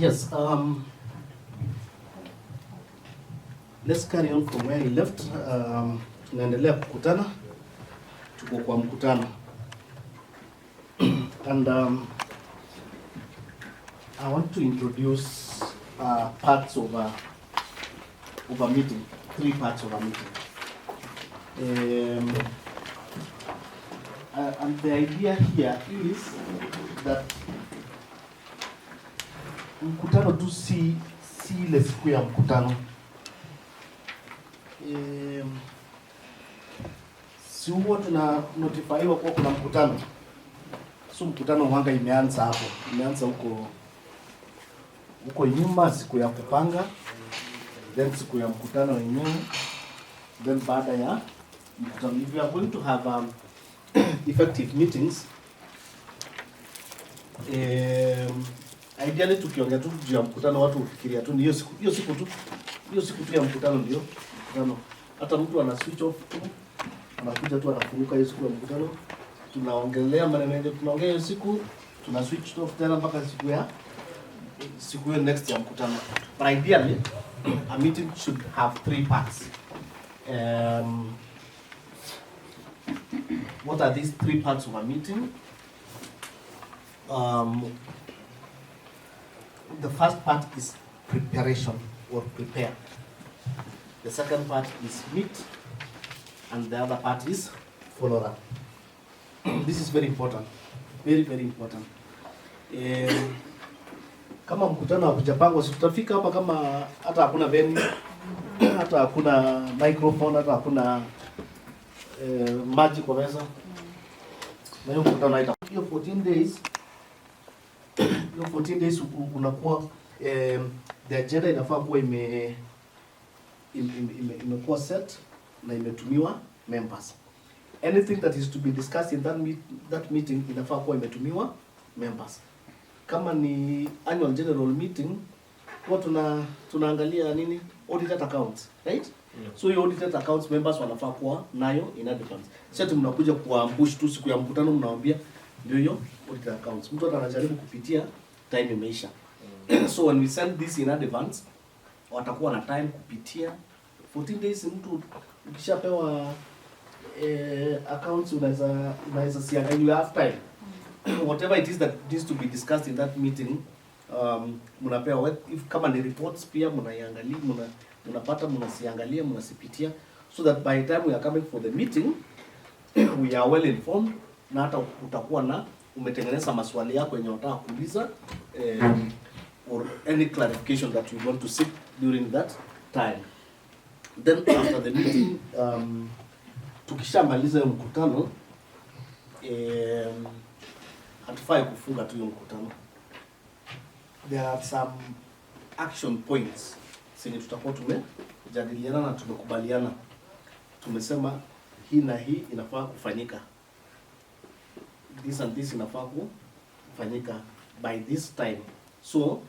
Yes, let's carry on from where he left. Tunaendelea kukutana, tuko kwa mkutano. And I want to introduce parts of a meeting, 3 parts of a meeting. And the idea here is that mkutano tu si ile siku ya mkutano. Si huwa tuna notifyiwa kwa kuna mkutano. So mkutano mwanga imeanza hapo. Imeanza huko nyuma, siku ya kupanga, then siku ya mkutano wenyewe, then baada ya mkutano. If we are going to have effective meetings, ideally tukiongea tu juu ya mkutano, watu ufikiria tu ni hiyo siku tu ya mkutano ndio mkutano. Hata mtu ana switch off tu, anakuja tu anafunguka hiyo siku ya mkutano, tunaongelea maneno yetu, tunaongea hiyo siku, tuna switch off tena mpaka siku ya next ya mkutano. But ideally a meeting should have 3 parts. What are these 3 parts of a meeting? The first part is preparation or prepare. The second part is meet, and the other part is follow up. This is very important, very very important. Kama mkutano hakujapangwa, tutafika hapa kama hata hakuna venue, hata hakuna microphone, hata hakuna maji kwa meza. Na hiyo mkutano haita. Hiyo 14 days unakuwa the agenda inafaa kuwa imekuwa set na imetumiwa members. Anything that is to be discussed in that meeting inafaa kuwa imetumiwa members. Kama ni annual general meeting, kwa tunaangalia nini? Audited accounts, right? Yeah. So your audited accounts members wanafaa kuwa nayo in advance. Sasa mnakuja kuambush tu siku ya mkutano, mnawaambia ndio hiyo audited accounts. Mtu anajaribu kupitia, time imeisha. So when we send this in advance, watakuwa na time kupitia 14 days. Mtu ukishapewa accounts unaweza siangalia, you have time. Whatever it is that needs to be discussed in that meeting, mnapewa, if kama ni reports pia mnaiangalia, mnapata, mnasiangalia, mnasipitia, so that by the time we are coming for the meeting we are well informed, na hata utakuwa na umetengeneza maswali yako yenye unataka kuuliza, or any clarification that you want to seek during that time. Then after the meeting, tukishamaliza mkutano, hatufai kufunga tu mkutano. There are some action points zenye tutakuwa tumejadiliana na tumekubaliana. Tumesema hii na hii inafaa kufanyika, this and this inafaa kufanyika by this time. So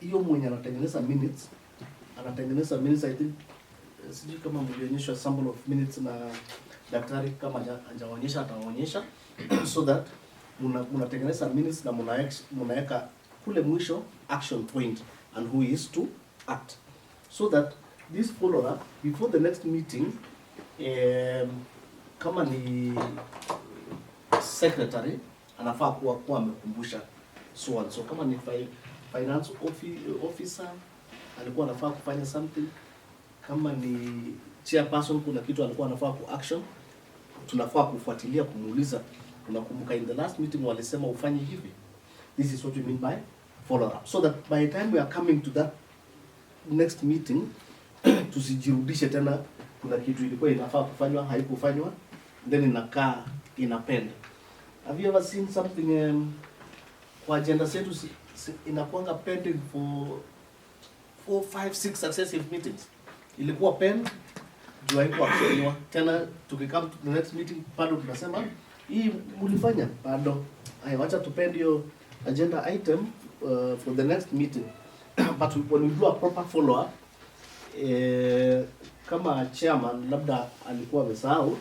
hiyo mwenye anatengeneza minutes I think, sijui kama mlionyeshwa sample of minutes na daktari, kama hajaonyesha ataonyesha so that mnatengeneza minutes na mnaweka kule mwisho action point and who is to act, so that this follow up before the next meeting. Kama ni secretary anafaa kuwa amekumbusha so kama ni finance officer alikuwa anafaa kufanya something, kama ni chairperson kuna kitu alikuwa anafaa ku action, tunafaa kufuatilia, kumuuliza, unakumbuka in the last meeting walisema ufanye hivi, this is what we mean by follow up, so that by the time we are coming to that next meeting tusijirudishe tena, kuna kitu ilikuwa inafaa kufanywa haikufanywa, then inakaa inapenda. Have you ever seen something kwa agenda zetu inakuanga pending for 4, 5, 6 successive meetings? Ilikuwa pen juu haikuwa actionwa tena, tukikam to the next meeting bado tunasema hii mlifanya bado, wacha tupend hiyo agenda item for the next meeting. But when we do a proper follow up, kama chairman labda alikuwa amesahau,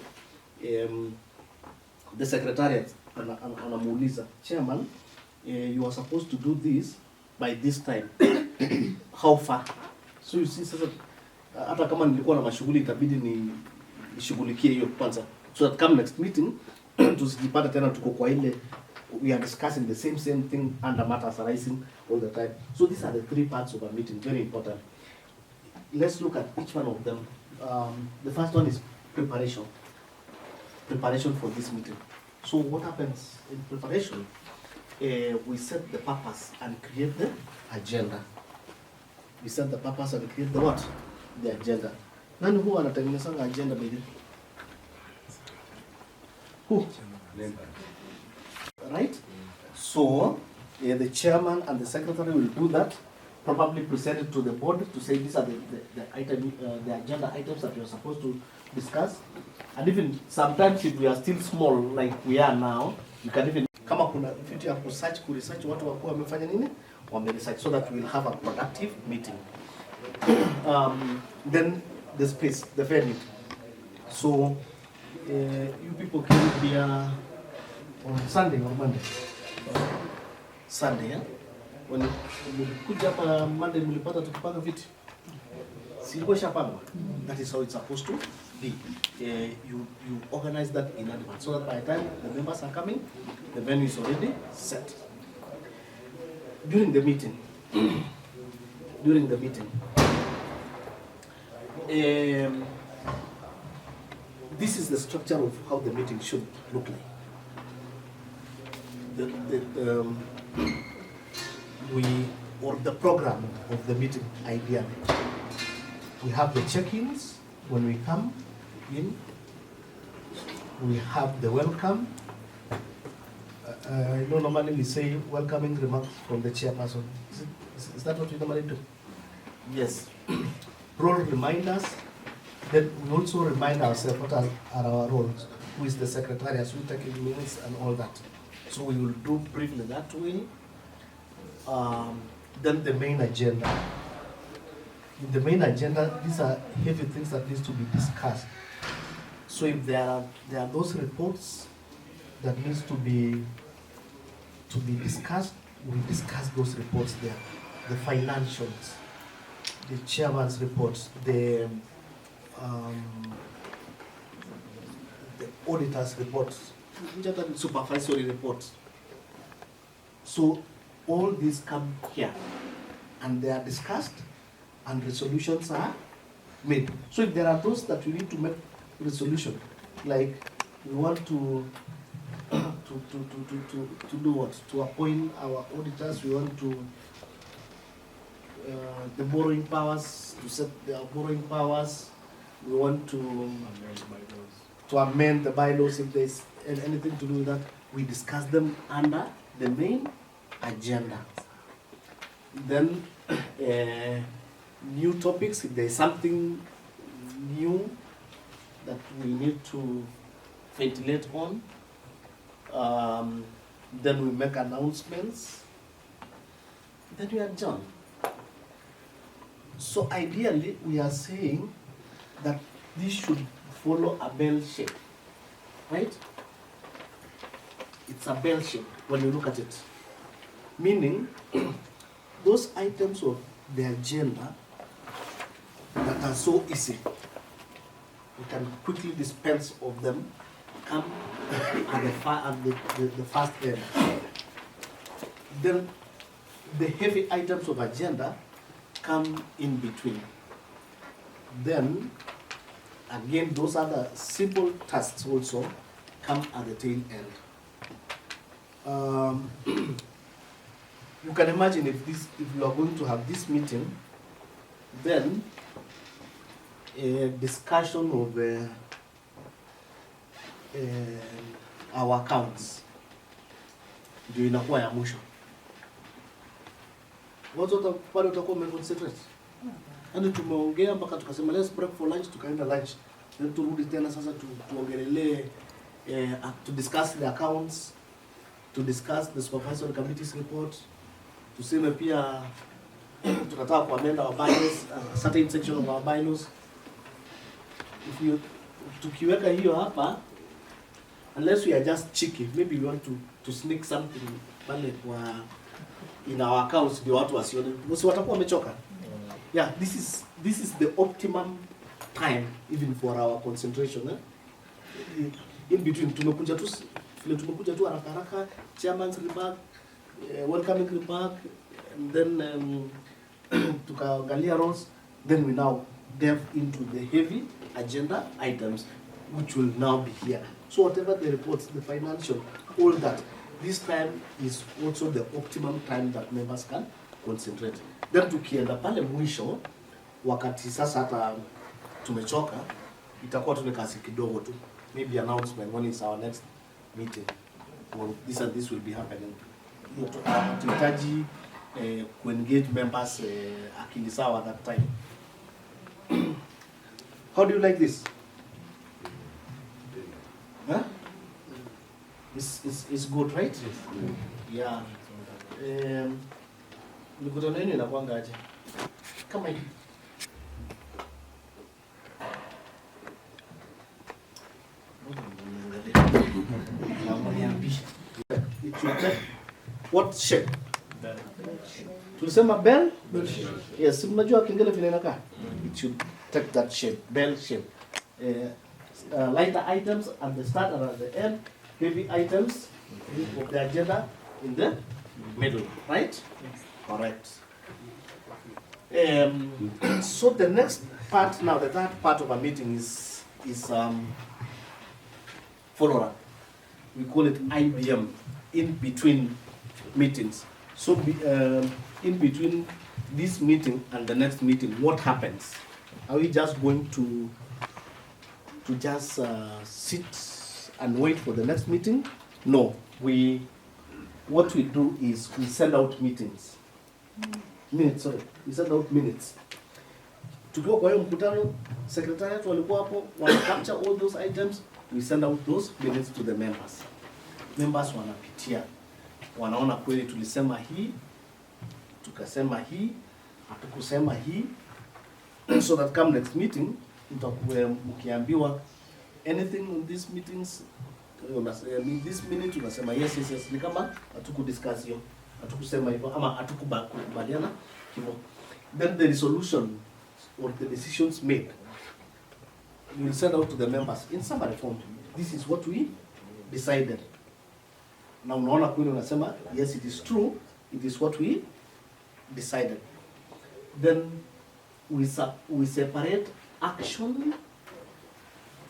the secretariat anamuuliza chairman, you are supposed to do this by this time. How far? So you see, sasa hata kama nilikuwa na mashughuli itabidi nishughulikie hiyo kwanza, so that come next meeting tusijipata tena tuko kwa ile we are discussing the same thing under matters arising all the time. So these are the three parts of a meeting, very important. Let's look at each one of them. The first one is preparation. Preparation for this meeting. So what happens in preparation? We set the purpose and create the agenda. We set the purpose and create the what? The agenda. Nani huwa anatengeneza agenda by the? Who? Right? So the chairman and the secretary will do that. Probably present it to the board to say these are the agenda items that you are supposed to discuss. And even sometimes if we are still small like we are now, you can even kama kuna vitu ya kuresearch watu wakuwa wamefanya nini? Wame-research, so that we will have a productive meeting. Then the space, the venue. So you people came here on Sunday or Monday? Sunday, yeah? When mlikuja hapa Monday mlipata tukipanga viti. Silikuwa shapangwa. That is how it's supposed to be. You organize that in advance, so that by the time the members are coming, the venue is already set. During the meeting, this is the structure of how the meeting should look like. The program of the meeting, ideally. We have the check-ins when we come in. We have the welcome. Normally we say welcoming remarks from the chairperson. Is that what we normally do? Yes. Role reminders. Then we also remind ourselves what are our roles. Who is the secretary, as we take minutes and all that. So we will do briefly that way. Then the main agenda. In the main agenda, these are heavy things that needs to be discussed. So if there are those reports that needs to be discussed, we discuss those reports there. The financials, the chairman's reports, the auditor's reports, which are the supervisory reports. So all these come here, and they are discussed, and resolutions are made. So if there are those that we need to make resolution, like we want to do what? To appoint our auditors, we want to the borrowing powers, to set their borrowing powers, we want to amend the bylaws if there's anything to do with that. We discuss them under the main agenda. Then new topics, if there's something new that we need to ventilate on, then we make announcements, then we adjourn. So ideally, we are saying that this should follow a bell shape, right? It's a bell shape when you look at it. Meaning, those items of the agenda that are so easy, we can quickly dispense of them, come at the first end. Then the heavy items of agenda come in between. Then again, those other simple tasks also come at the tail end. You can imagine if you are going to have this meeting, then a discussion of our accounts ndio inakuwa ya mwisho. Watu pale utakuwa umeconcentrate. Yaani tumeongea mpaka tukasema let's break for lunch, tukaenda lunch. Then turudi tena sasa tuongelee to discuss the accounts, to discuss the supervisory committee's report. Tuseme pia tunataka kuamend our bylaws, a certain section of our bylaws. Tukiweka hiyo hapa, unless we are just cheeky, maybe we want to sneak something pale kwa in our accounts ndio watu wasione. Msi watakuwa wamechoka. Yeah, this is the optimum time even for our concentration. In between tumekuja tu haraka chairman's remark, welcoming remark, and then tukaangalia roles, then we now delve into the heavy agenda items which will now be here. So whatever the reports, the financial, all that, this time is also the optimum time that members can concentrate. Then tukienda pale mwisho, wakati sasa hata tumechoka, itakuwa tu ni kazi kidogo tu. Maybe announcement when is our next meeting. Well, this and this will be happening. Tunahitaji engage members akili sawa at that time. How do you like this? Huh? It's good, right? Yeah. Mikutano yenu inakuanga aje? Kama hivi. What shape? Tulisema bell? Yes, mnajua kengele vile inakaa? It should take that shape, bell shape. Lighter items at the start and at the end, heavy items of the agenda in the middle, right? Yes. Correct. So the next part now, the third part of a meeting is follow-up. We call it IBM, in between meetings. So in between this meeting and the next meeting, what happens? Are we just going to just sit and wait for the next meeting? No. What we do is we send out meetings. Minutes, sorry. We send out minutes. Tukiwa kwa hiyo mkutano, secretariat walikuwa hapo, wana capture all those items, we send out those minutes to the members. Members wanapitia. Wanaona kweli tulisema hii, tukasema hii, hatukusema hii. So that come next meeting, mtakuwa mkiambiwa anything in these meetings, in this minute unasema yes. Ni kama hatukudiscuss hiyo, hatukusema hivyo ama hatukubaliana hivyo. Then the resolution or the decisions made, we will send out to the members in summary form. This is what we decided. Na unaona kweli unasema yes, it is true, it is what we decided. Then we separate action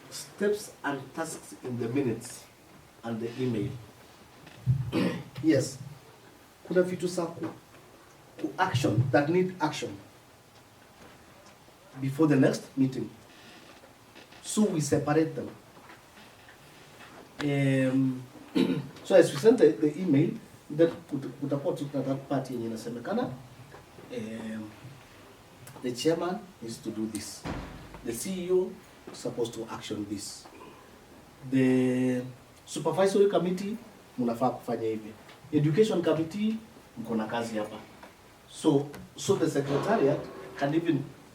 steps and tasks in the minutes and the email. Yes, kuna vitu za action that need action before the next meeting, so we separate them. So as we send the email, then kutakuwa tuna that part yenye inasemekana the chairman is to do this, the CEO is supposed to action this, the supervisory committee mnafaa kufanya hivi, education committee mko na kazi hapa. So the secretariat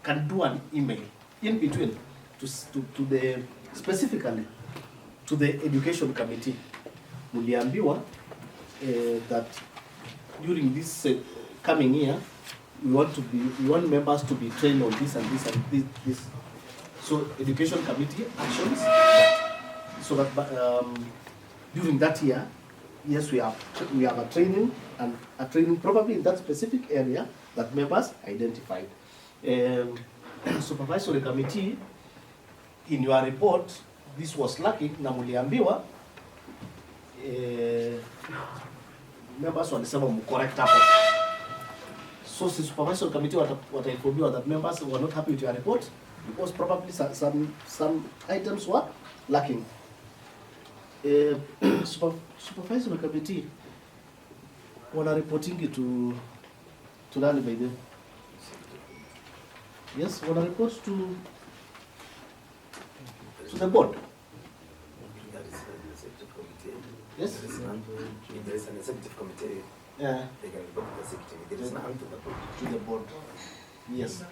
can do an email in between to the specifically to the education committee. Muliambiwa that during this coming year we want members to be trained on this and this and this. So education committee actions that, so that during that year, yes, we have a training, and a training probably in that specific area that members identified. Supervisory committee, in your report, this was lacking. Na muliambiwa members walisema mcorrect hapo. So the supervisory committee watainformiwa that members were not happy with your report because probably some items were lacking. Supervisory committee wana reporting to nani by them? Yes, wana report to the board. Yes. There is an executive committee. Yeah. They can report to the secretary. There is none to the board. To the board. Yes.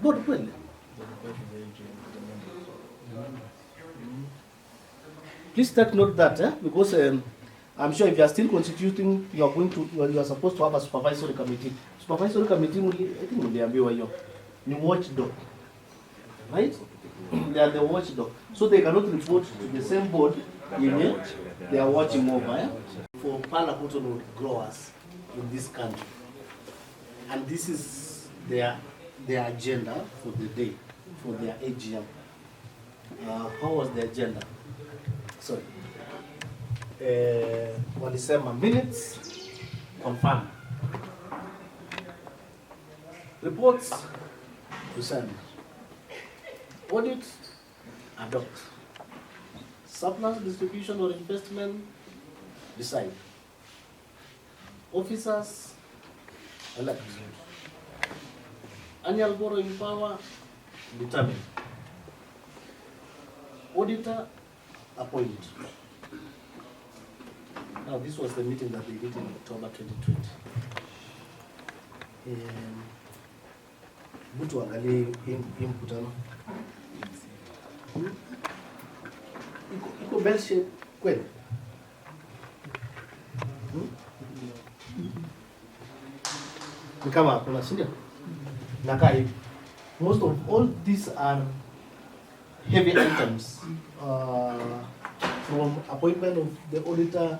Board kweli? Please take note that, because I'm sure if you are still constituting, you are going to, you are supposed to have a supervisory committee. Supervisory committee, I think mliambiwa hiyo ni watchdog, right? They are the watchdog, so they cannot report to the same board yenye they are watching over. For cotton growers in this country, and this is their agenda for the day, for their AGM. How was the agenda? Sorry. Walisema minutes confirm, reports present, audit adopt, surplus distribution or investment decide, officers elect, annual borrowing power determine, auditor appoint. Now this was the meeting that they did in October 2020. Mtu angalie hii mkutano. Iko bell shape kweli? Ni kama hakuna, si ndio? Nakaa hivi. Most of all these are heavy items, from appointment of the auditor,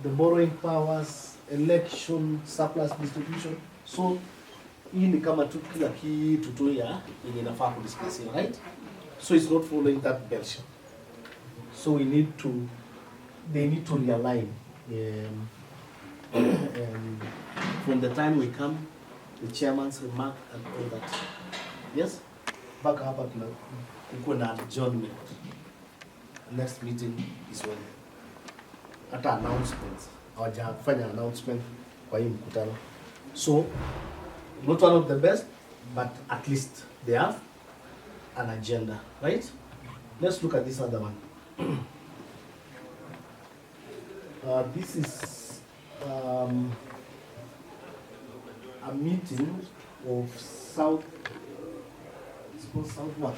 the borrowing powers, election, surplus distribution. So hii ni kama tu kila kitu tu ya yenye nafaa kudiscuss, right? So it's not following that bell shape. So they need to realign. From the time we come, the chairman's remark and all that. Yes? Back up at na adjournment. Next meeting is when hata announcements hawajafanya announcement kwa hii mkutano. So not one of the best, but at least they have an agenda, right? Let's look at this other one. This is a meeting of South. It's called South what?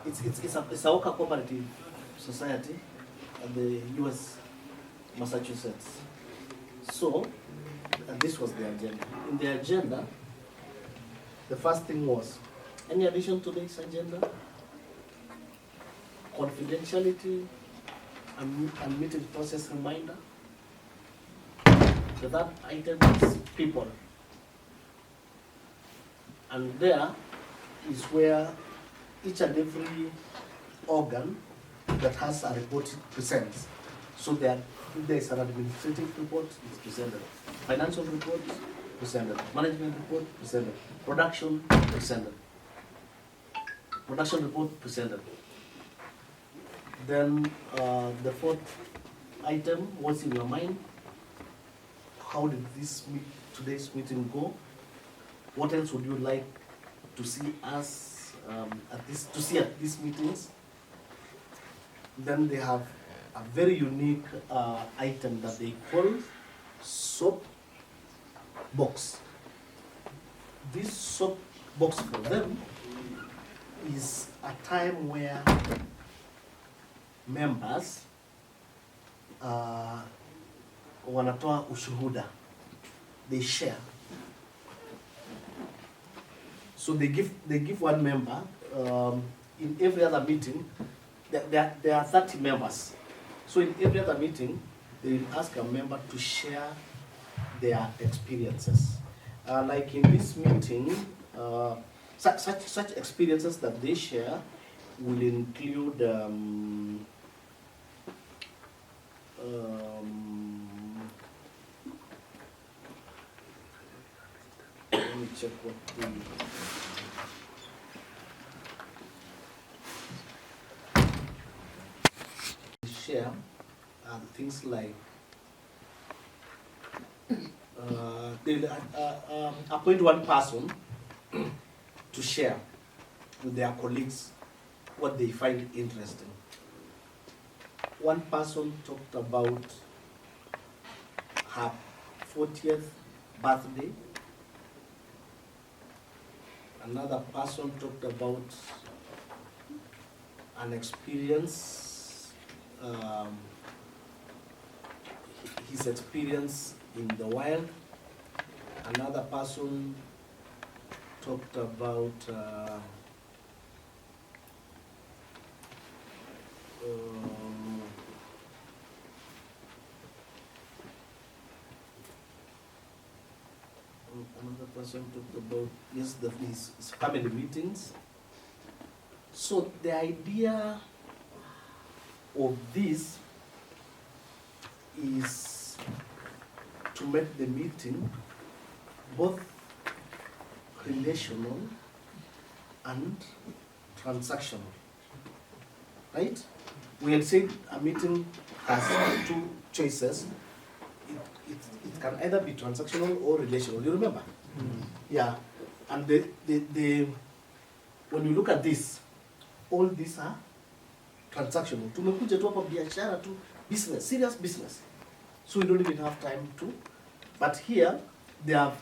It's a Oka Cooperative Society at the U.S. Massachusetts. So, this was the agenda. In the agenda, the first thing was, any addition to this agenda? Confidentiality and meeting process reminder. The third item is people. And there is where each and every organ that has a report presents. So there is an administrative report, it's presented. Financial report, presented. Management report, presented. Production, presented. Production report, presented. Then the fourth item, what's in your mind? How did today's meeting go? What else would you like to see us at these meetings? Then they have a very unique item that they call soap box. This soap box for them is a time where members wanatoa ushuhuda, they share. So they give one member, in every other meeting, there are 30 members. So in every other meeting, they will ask a member to share their experiences. Like in this meeting, such experiences that they share will include let me check what the share things like they appoint one person to share with their colleagues what they find interesting. One person talked about her 40th birthday. Another person talked about an experience, his experience in the wild. Another person talked about another person talked about his family meetings. So the idea of this is to make the meeting both relational and transactional, right? We had said a meeting has two choices. It can either be transactional or relational. You remember? Yeah. And when you look at this, all these are transactional. Tumekuja tu hapa biashara tu, business, serious business. So we don't even have time to. But here they are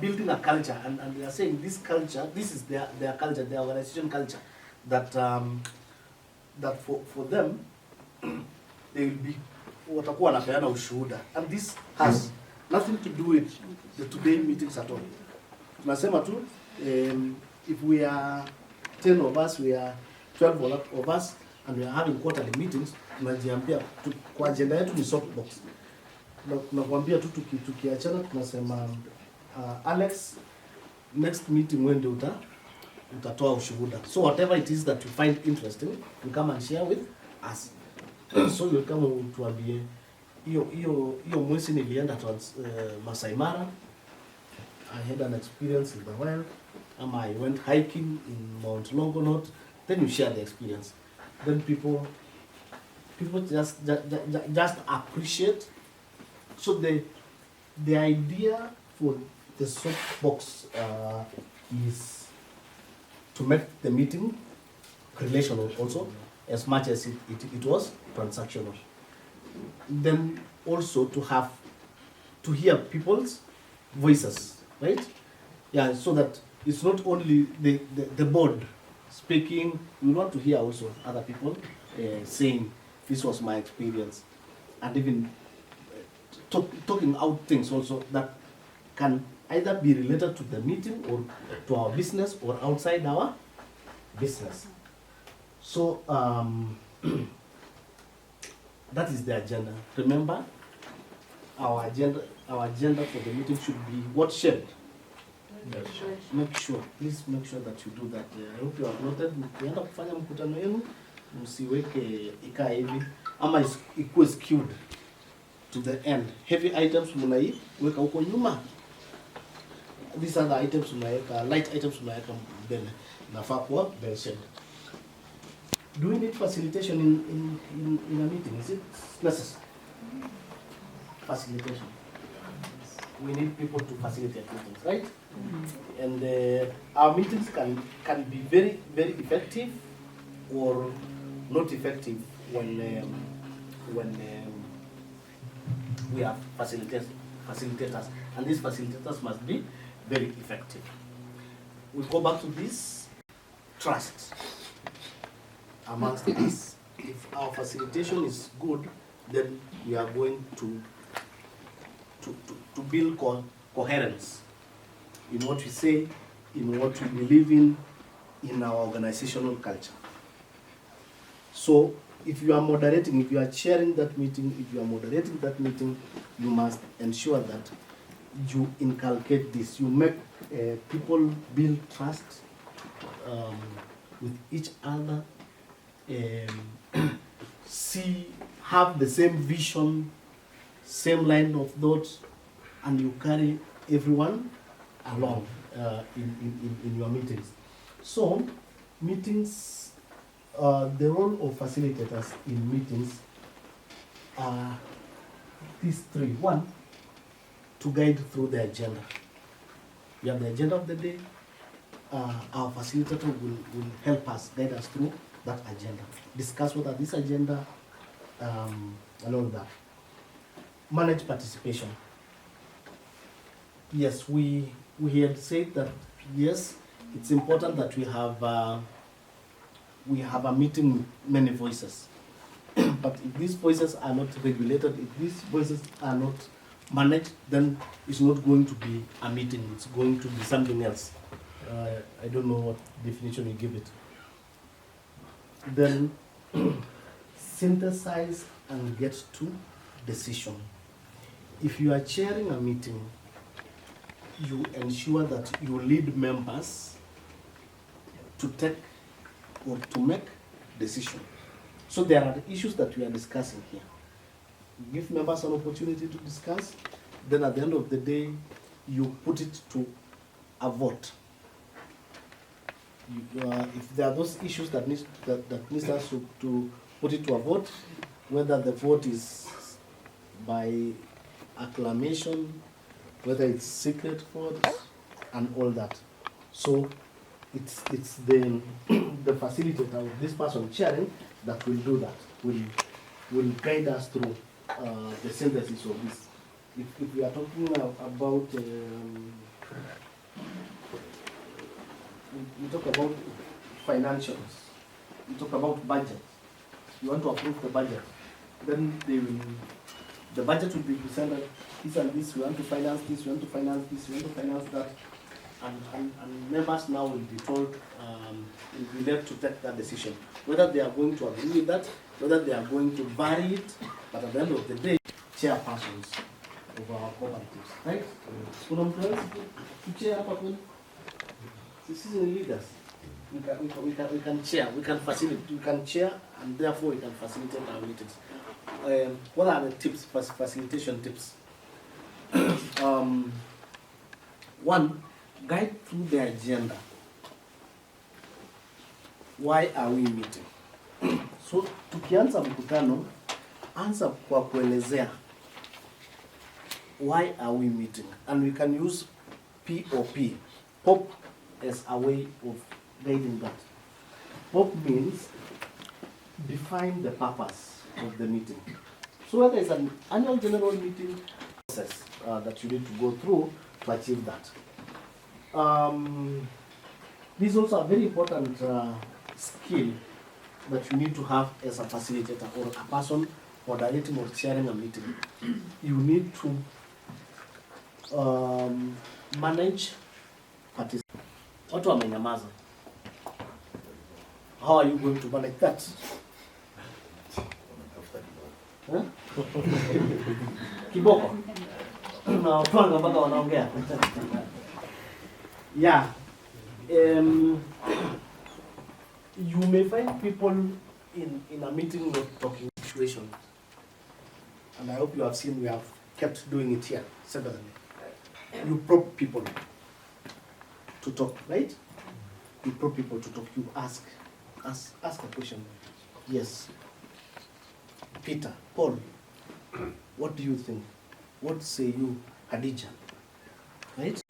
building a culture, and they are saying this culture, this is their culture, their organization culture, that that for them they will be watakuwa wanapeana ushuhuda, and this has nothing to do with the today meetings at all. Tunasema tu if we are 10 of us, we are 12 of us, and we are having quarterly meetings, tunajiambia kwa agenda yetu ni softbox. Tunakwambia tu tukiachana tunasema Alex, next meeting when utatoa ushuhuda. So whatever it is that you find interesting, you come and share with us. So you come utuambie hiyo mwezi nilienda Masai Mara, I had an experience in the wild, I went hiking in Mount Longonot. Then you share the experience. Then people just appreciate. So the idea for the soapbox is to make the meeting relational also, as much as it was transactional. Then also to hear people's voices, right? Yeah, so that it's not only the board speaking, we want to hear also other people saying, this was my experience, and even talking out things also that can either be related to the meeting or to our business or outside our business. So that is the agenda. Remember, our agenda for the meeting should be what shared. Please make sure that you do that. I hope you have noted. Mkienda kufanya mkutano yenu, msiweke ikae hivi ama ikuwe skewed to the end. Heavy items mnaiweka huko nyuma. These are the items mnaweka, light items mnaweka mbele. Nafaa kuwa mentioned. Do we need facilitation in a meeting? Is it necessary? Facilitation. We need people to facilitate meetings, right? And our meetings can be very, very effective or not effective when we have facilitators, and these facilitators must be very effective. We go back to this trust amongst us. If our facilitation is good, then we are going to build coherence in what we say, in what we believe in our organizational culture. So if you are moderating, if you are chairing that meeting, if you are moderating that meeting, you must ensure that you inculcate this. You make people build trust with each other, have the same vision, same line of thoughts, and you carry everyone along in your meetings. So, meetings, the role of facilitators in meetings are these three. One, to guide through the agenda. We have the agenda of the day. Our facilitator will help us, guide us through that agenda. Discuss what are this agenda, and all that. Manage participation. Yes, we had said that, yes, it's important that we have a meeting with many voices. But if these voices are not regulated, if these voices are not managed, then it's not going to be a meeting, it's going to be something else. I don't know what definition you give it. Then synthesize and get to decision. If you are chairing a meeting, you ensure that you lead members to take or to make decision. So there are the issues that we are discussing here. Give members an opportunity to discuss, then at the end of the day, you put it to a vote. If there are those issues that needs us to put it to a vote, whether the vote is by acclamation, whether it's secret vote, and all that. So it's the the facilitator of this person chairing that will do that, will guide us through the synthesis of this. If we are talking about we talk about financials, we talk about budget, you want to approve the budget, then the budget will be presented, this and this, we want to finance this, we want to finance this, we want to finance that, and members now will be told, will be left to take that decision, whether they are going to agree with that, whether they are going to vary it, but at the end of the day, chairpersons of our cooperatives, right? Kuna mtu else kuchair hapa kweli? Sisi ni leaders. We can chair, we can facilitate, we can chair, and therefore we can facilitate our meetings. What are the tips, facilitation tips? One, guide through the agenda. Why are we meeting? So tukianza mkutano, anza kwa kuelezea why are we meeting, and we can use POP, POP, as a way of guiding that. POP means define the purpose of the meeting. So whether it's an annual general meeting process that you need to go through to achieve that. This is also a very important skill that you need to have as a facilitator or a person moderating or chairing a meeting. You need to manage participants. Watu wamenyamaza. How are you going to manage that? Huh? Kiboko. Na twanga mpaka wanaongea. Yeah. You may find people in a meeting not talking situation. And I hope you have seen we have kept doing it here separately. You prompt people to talk, right? You prompt people to talk. You ask a question. Yes. Peter, Paul, what do you think? What say you, Khadija? Right?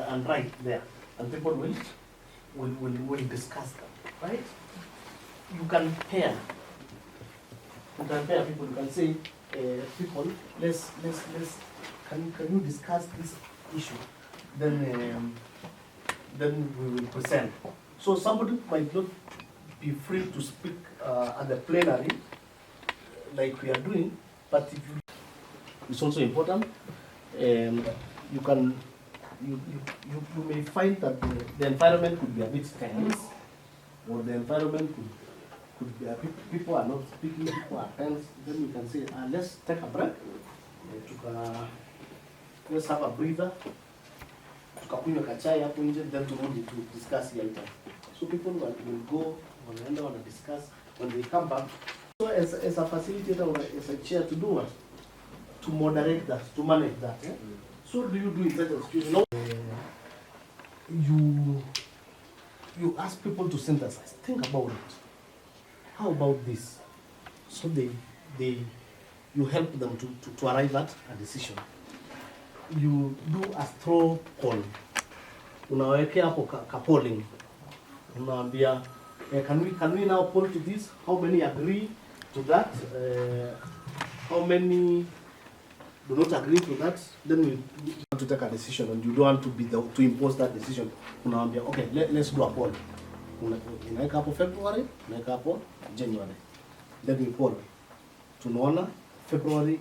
And right there. And people will discuss them, right? You can pair. You can pair people. You can say, people, can you discuss this issue? Then we will present. So somebody might not be free to speak at the plenary, like we are doing, but if you, it's also important. You can. You may find that the environment could be a bit tense, or the environment could be people are not speaking, people are tense. Then you can say, let's take a break. Let's have a breather. Tukakunywa kachai hapo nje, then turudi to discuss the item. So people will go, wanaenda wana discuss. When they come back, so as a facilitator or as a chair, to do what? To moderate that, to manage that. Yeah? So do you do in such a situation? You ask people to synthesize. Think about it. How about this? So you help them to arrive at a decision. You do a straw poll. Unawekea hapo ka polling. Unaambia, can we now poll to this? How many agree to that? How many do not agree to that? Then we to take a decision and you don't want to be to impose that decision, unaambia okay, let's do a poll. Unaweka hapo February, unaweka hapo January. Then we poll. Tunaona February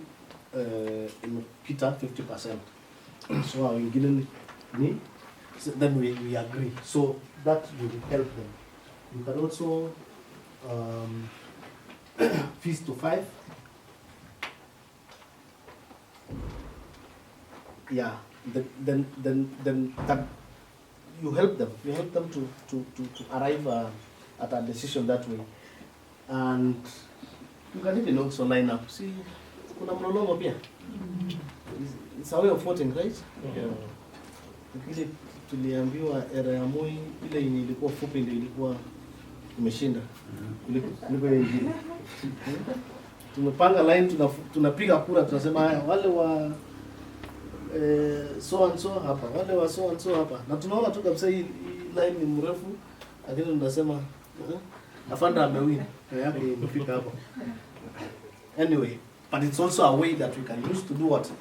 imepita 50%. So wengine ni then we agree. So that will help them. You can also feast to 5. Yeah, then that you help them. You help them to arrive at a decision that way, and you can even also line up. See, kuna mlolongo pia. It's a way of voting, right? Yeah. Ile tuliambiwa era ya Moi ile yenye ilikuwa fupi ndio ilikuwa imeshinda. Kuliko ile nyingine. Tumepanga line, tunapiga kura, tunasema haya wale wa so and so hapa, wale wa so and so hapa, na tunaona tu kabisa hii line ni mrefu, lakini tunasema afanda amewin yake imefika hapo. Anyway, but it's also a way that we can use to do what,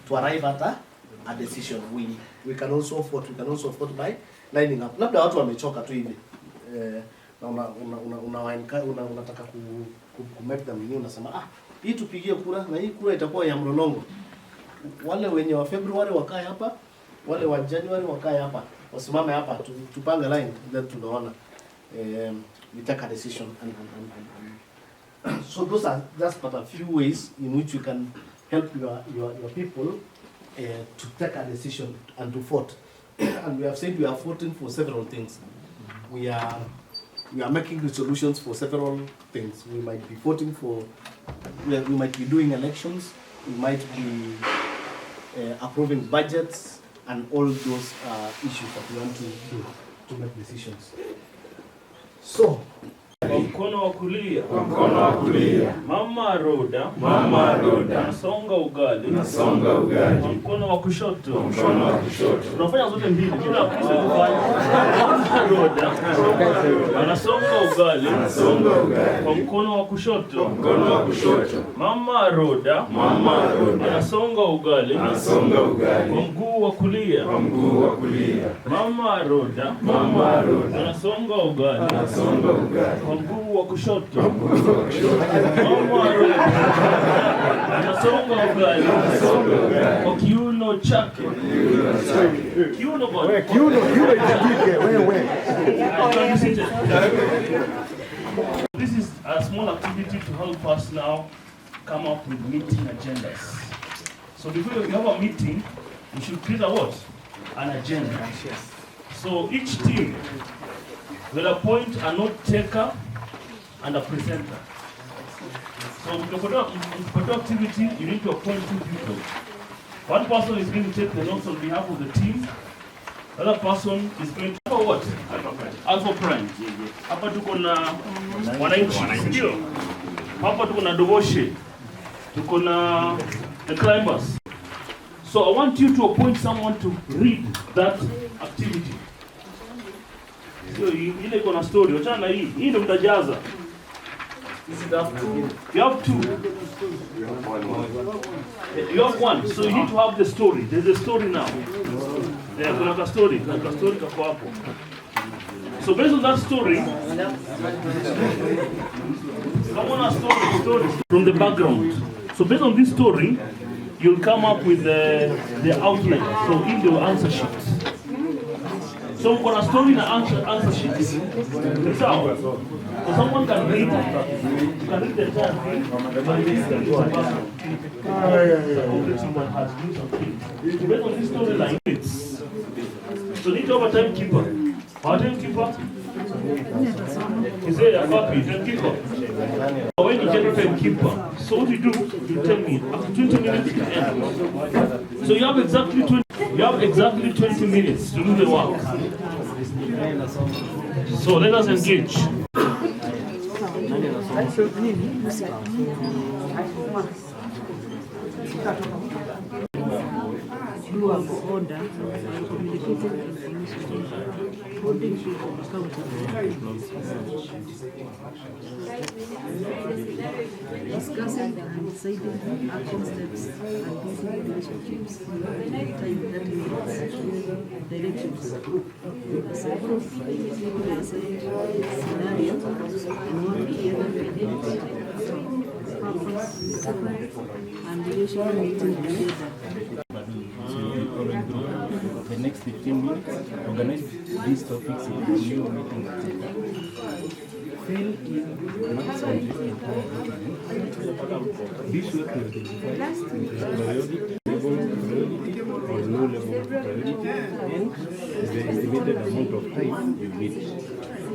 to arrive at a decision. We can also vote by lining up. Labda watu wamechoka tu hivi na unataka ku make them new, unasema hii tupigie kura na hii kura itakuwa ya mlolongo. Wale wenye wa February wakae hapa, wale wa January wakae hapa, wasimame hapa, tupange line, then tunaona we take a decision and so those are just but a few ways in which you can help your people to take a decision and to vote. And we have said we are voting for several things. We are making resolutions for several things. We might be voting for, we might be doing elections, we might be approving budgets, and all those issues that we want to do to make decisions. So, kwa mkono wa kulia, mama roda, nasonga ugali, kwa mkono wa kushoto, tunafanya zote mbili, kila kitu kufanya. Mama roda, anasonga ugali, kwa mkono wa kushoto, mama roda, anasonga ugali, kwa mguu wa kulia, mama roda, anasonga ugali, kwa mguu wa kushoto, mama roda, anasonga ugali, kwa kiuno chake, kiuno bwana, Kiuno itajike wewe. This is a small activity to help us now come up with meeting agendas. So before you have a meeting, we should create a what? An agenda. So each team will appoint a note taker and a presenter. So with the activity, you need to appoint 2 people. One person is going to take the notes on behalf of the team. The other person is going to for what? Alpha Prime. Hapa tuko na wananchi, ndio. Hapa tuko na Dovoshe. Tuko na the climbers. So I want you to appoint someone to read that activity. So ile iko na story, acha na hii. Hii ndio mtajaza. You have 2. You have 1. So you need to have the story. There's a story now. Kuna ka story kako hapo. So based on that story, come on, a story from the background. So based on this story, you'll come up with the outline. So in the answer sheet. So for a story in an answer sheet, it's out. So someone can read the entire thing. Someone has to do something. So based on this storyline, so need to have a timekeeper. Our timekeeper is there a copy, timekeeper. When you get a timekeeper, so what you do, you tell me after 20 minutes to end. So you have exactly 20 minutes to do the work. So let us engage. doable order by communicating information, holding people accountable, discussing and deciding action steps, and building relationships in the time that needs directions. As a group, we assess scenario and work together to identify purpose, separate, and usually meeting together. The next 15 minutes, organize these topics in a new meeting agenda. Fill in marks on this entire document. Be sure to identify priority, level of priority, or low level of priority, and the estimated amount of time you need.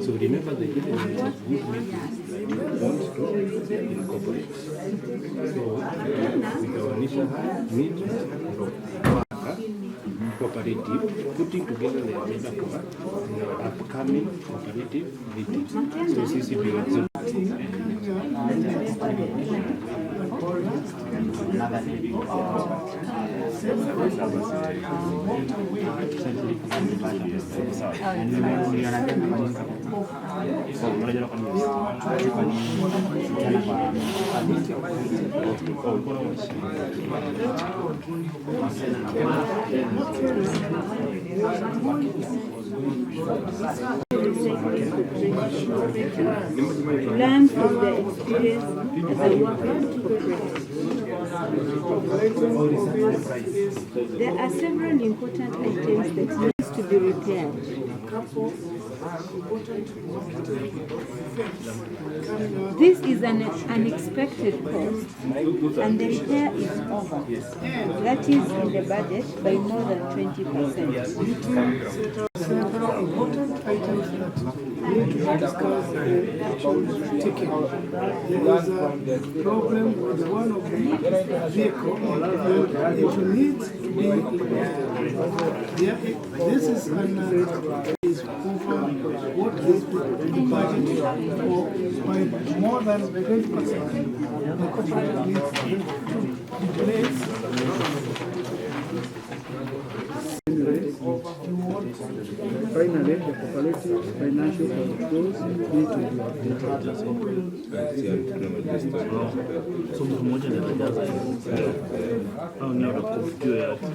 So remember the definition of good meetings you want to incorporate. So with our initial meet cooperative, putting together the agenda for our upcoming cooperative meetings. So CCP Learn from the experience as a worker to There are several important items that need to be repaired. This is an unexpected cost, and the repair is over. That is in the budget by more than 20%. Several important items that need to be discussed and taken. There is a problem with one of the vehicle and it needs to be repaired. This is is over what has been budgeted for by more than 20%. The cooperative needs to be placed. Finally, the cooperative financial controls need to be updated. So mmoja anajaza au ni autokopio yake.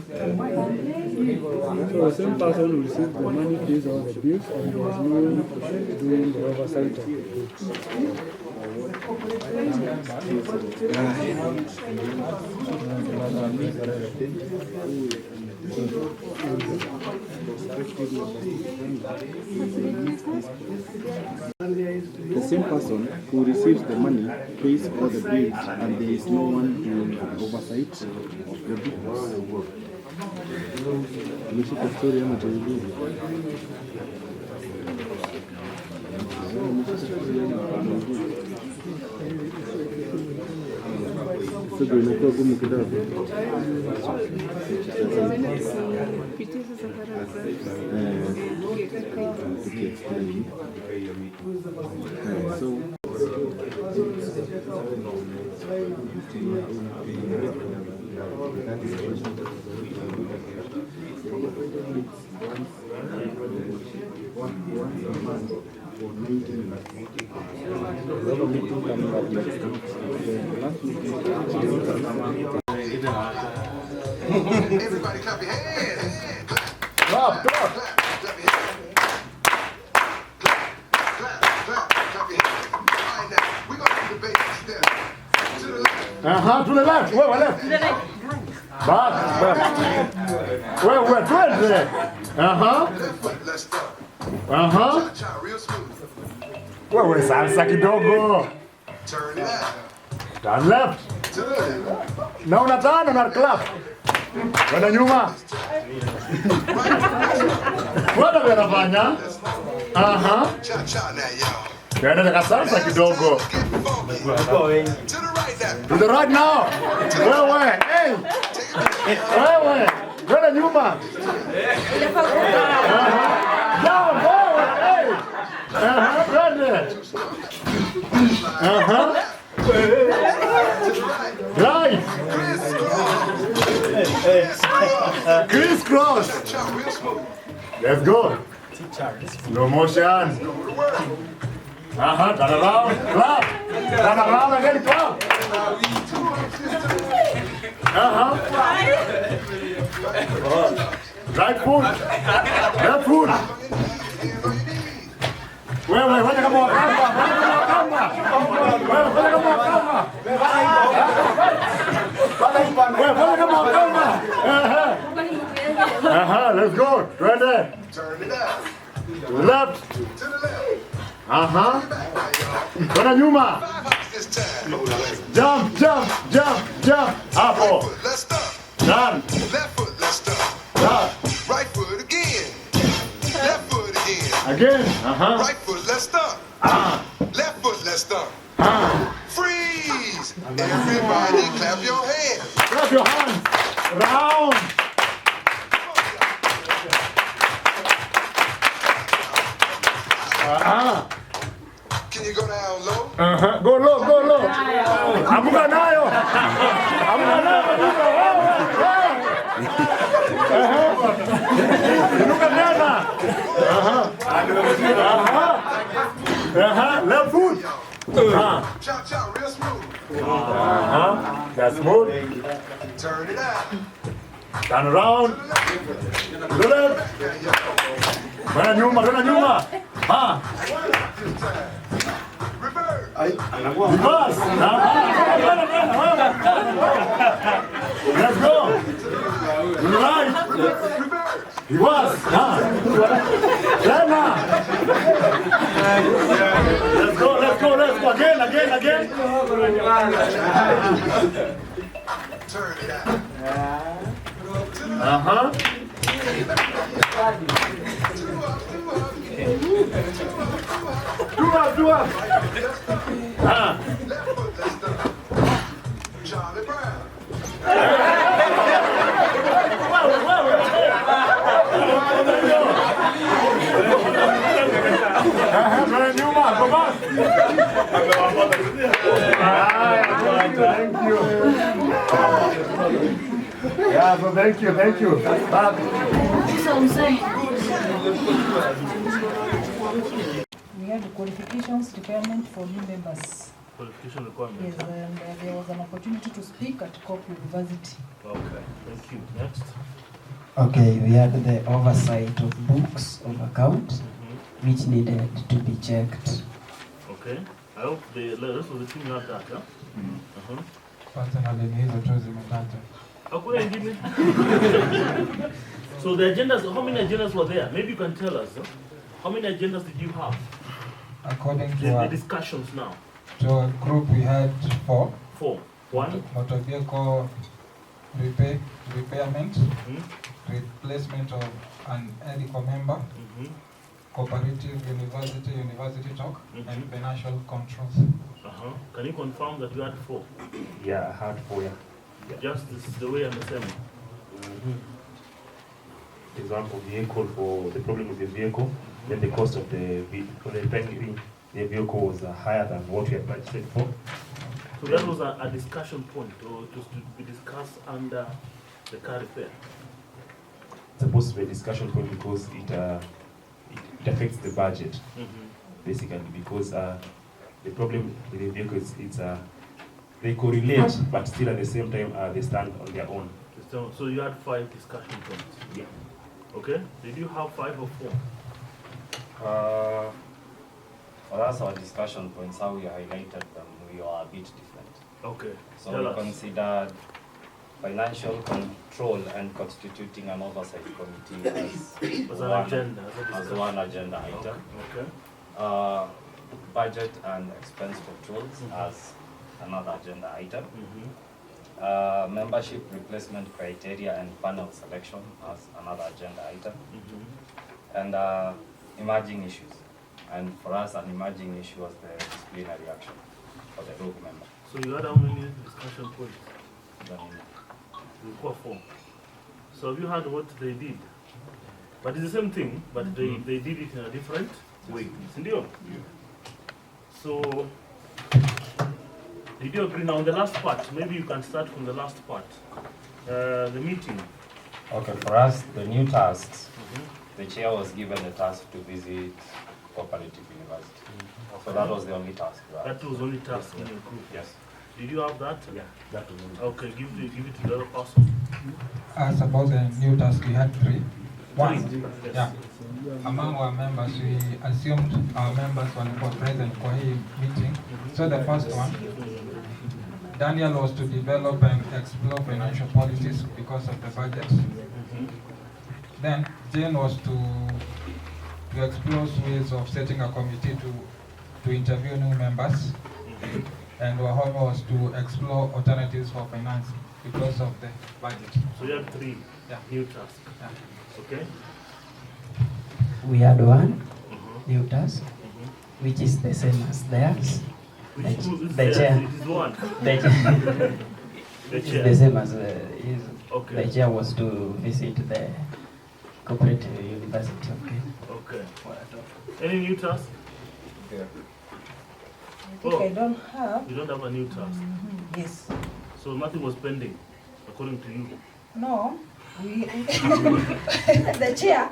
So the same person will receive the money, pays all the bills, and there is no doing the oversight of the books. The same person who receives the money pays all the bills, and there is no one doing oversight of the books. Umeshika story ama tulijui? Sasa inakuwa gumu kidogo. So Everybody clap your hands. Clap, clap. Clap your hands. Clap your hands. All right, now, we're going to do the basic step. To the left. To the left. Where, left? To the right. Back. Where, twende. Left foot, let's go. Cha-cha, real smooth. Wewe salsa kidogo. Turn left. Turn left. To the left. Na unatana na clap. Kwenda nyuma. Kwenda vinafanya. Cha-cha now, y'all. Kwenda na salsa kidogo. To the right now. To the right now. Wewe, hey. Wewe, kwenda nyuma. Down, wewe, hey. Kwenda. Right. Crisscross. Cha-cha, real smooth. Let's go. Slow motion. Turn around, clap. Turn around again, clap. Right foot. Left foot. Wewe, wacha kama wakamba. Wewe, wacha kama wakamba. Wewe, kama wakamba. Let's go. Twende. Turn it out. Left. To the left. Kwenda nyuma. 5 hops this time. Jump, jump, jump, jump. Hapo. Foot, let's stop. Done. Left foot, let's stop. Done. Right foot again. Left foot again. Again. Right foot, let's stop. Left foot, let's stop. Freeze! Everybody clap your hands. Clap your hands. Round. Can you go down low? Go low, go low. Amuka nayo. Amuka nayo. Inuka tena. Left foot. Cha-cha, real smooth. That's smooth. Turn it out. Turn around. To the left. Kwenda nyuma, kwenda nyuma. Reverse. Reverse. Let's go. Right. Reverse. Tena. Let's go, let's go, let's go. Again. Turn it out. Do up. Left foot, let's stop. Charlie Brown. Go back. Thank you. Yeah, so thank you. We had qualifications requirement for new members. Qualification requirement. Yes, and there was an opportunity to speak at COP University. Okay, thank you. Next. Okay, we had the oversight of books of account, which needed to be checked. Okay. I hope the rest of the team have that, huh? Personally, ni hizo tu zimetaja. Hakuna ingine. So the agendas, how many agendas were there? Maybe you can tell us. Huh? How many agendas did you have? According to The discussions now. To a group, we had 4. 4. 1. Motor vehicle repairment, replacement of an EDICO member, cooperative university talk, and financial controls. Can you confirm that you had 4? Yeah, I had 4. Just this is the way I'm saying. Example, vehicle for the problem with the vehicle, then the cost of the vehicle, the vehicle was higher than what we had budgeted for. So that was a discussion point, or to be discussed under the car repair. It's supposed to be a discussion point because it affects the budget, basically, because the problem with the vehicle is they correlate, but still at the same time they stand on their own. So you had 5 discussion points. Yeah. Okay. Did you have 5 or 4? Well, that's our discussion points. How we highlighted them, we are a bit different. Okay. So we considered financial control and constituting an oversight committee as one agenda item. Okay. Budget and expense controls as another agenda item. Membership replacement criteria and panel selection as another agenda item. And emerging issues. And for us, an emerging issue was the disciplinary action for the rogue member. So you had how many discussion points? You got 4. So have you heard what they did? But it's the same thing, but they did it in a different way. Yeah. So, did you agree? Now, on the last part, maybe you can start from the last part. The meeting. Okay, for us, the new tasks, the chair was given the task to visit Cooperative University. So that was the only task. That was the only task in your group? Yes. Did you have that? Yeah, that was only. Okay, give it to the other person. As about the new task, we had three. One, Yes. yeah. Among our members, we assumed our members were present for a meeting. So the first one, Daniel was to develop and explore financial policies because of the budget. Then Jane was to explore ways of setting a committee to interview new members. And Wahome was to explore alternatives for finance because of the budget. So you had three new tasks. Yeah. Okay? We had one new task, which is the same as theirs. The chair. It is one. The chair. The It's chair. the same as his. Okay. The chair was to visit the Cooperative University. Okay. Okay. Any new task? Yeah. I think I don't have. You don't have a new task? Yes. So nothing was pending, according to you? No, we, the chair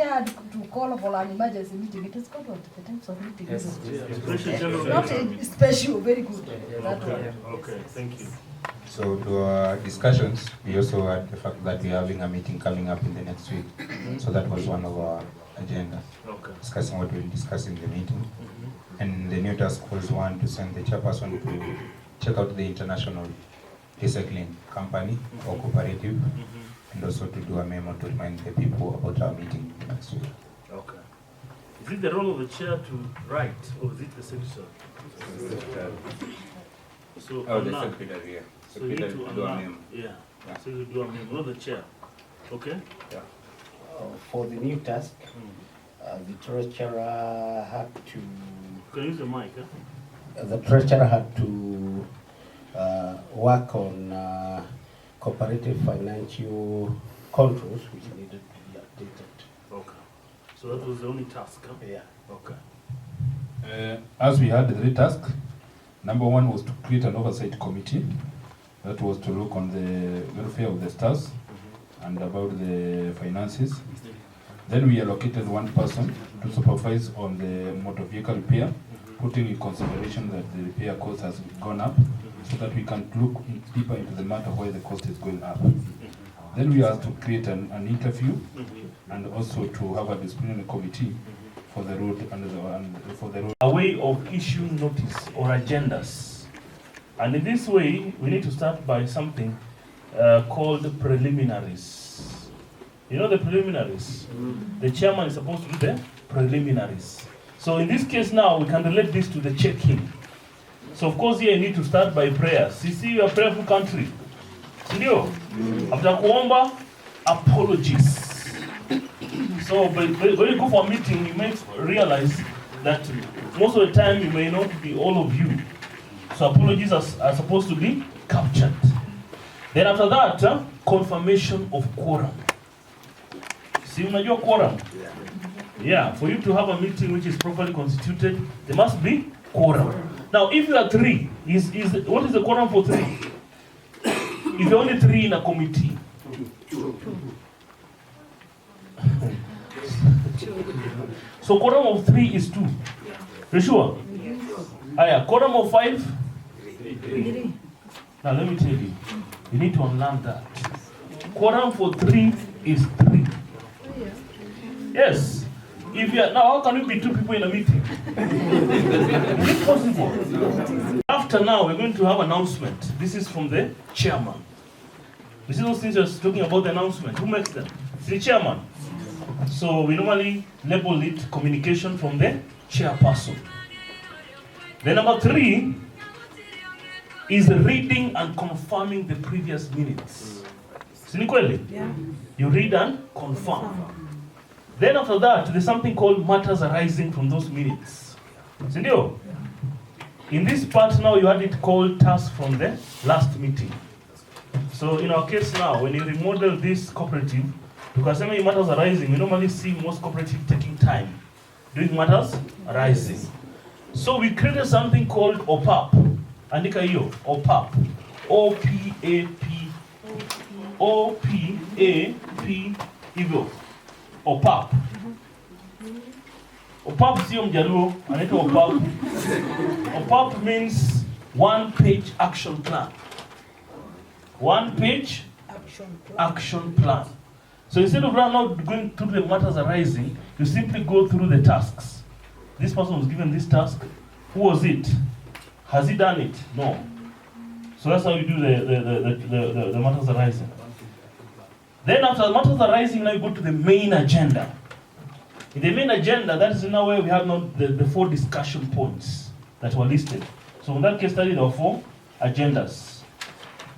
had to call for an emergency meeting. It is called what? The types of meeting. Yes. Isn't it? Special general Not meeting. a special, very good. That one. Okay, thank you. So to our discussions, we also had the fact that we're having a meeting coming up in the next week. So that was one of our agenda. Okay. Discussing what we'll discuss in the meeting. And the new task was one to send the chairperson to check out the international recycling company or cooperative, and also to do a memo to remind the people about our meeting next week. Okay. Is it the role of the chair to write, or is it the secretary? So, Oh, the Anna, secretary, yeah. So you need Secretary to do a Anna, memo. yeah. So you do a memo, not the chair. Okay? Yeah. For the new task, the treasurer had to. Can you use the mic? Eh? The treasurer had to work on cooperative financial controls which needed to be updated. Okay. So that was the only task, huh? Yeah. Okay. As we had the three tasks, number one was to create an oversight committee that was to look on the welfare of the stars and about the finances. Then we allocated one person to supervise on the motor vehicle repair, putting in consideration that the repair cost has gone up, so that we can look deeper into the matter why the cost is going up. Then we have to create an interview and also to have a disciplinary committee for the road and for the road. A way of issuing notice or agendas. And in this way, we need to start by something called preliminaries. You know the preliminaries? The chairman is supposed to do the preliminaries. So in this case now, we can relate this to the check-in. So of course here you need to start by prayers. You see, you are a prayerful country. Sindio? After kuomba, apologies. So when you go for a meeting, you may realize that most of the time you may not be all of you. So apologies are supposed to be captured. Then after that, confirmation of quorum. See, unajua quorum? Yeah, for you to have a meeting which is properly constituted, there must be quorum. Now, if you are three, what is the quorum for three? If you're only three in a committee. So quorum of 3 is 2. You sure? Quorum of 5? 3. Now let me tell you, you need to unlearn that. Quorum for 3 is 3. Yes. If you are, now how can you be 2 people in a meeting? Is it possible? After now, we're going to have announcement. This is from the chairman. You see those things you're talking about, the announcement. Who makes them? It's the chairman. So we normally label it communication from the chairperson. Then number 3 is reading and confirming the previous minutes. Sinikweli? Yeah. You read and confirm. Then after that, there's something called matters arising from those minutes. Sindio? In this part now, you had it called task from the last meeting. So in our case now, when you remodel this cooperative, because many matters arising, we normally see most cooperatives taking time doing matters arising. So we created something called OPAP. Andika hiyo, OPAP. OPAP. OPAP hivyo. OPAP. OPAP sio Mjaluo, anaitwa OPAP. OPAP means one page action plan. One page action plan. So instead of now going through the matters arising, you simply go through the tasks. This person was given this task. Who was it? Has he done it? No. So that's how you do the matters arising. Then after the matters arising, now you go to the main agenda. In the main agenda, that is now where we have now the 4 discussion points that were listed. So in that case study, there were 4 agendas.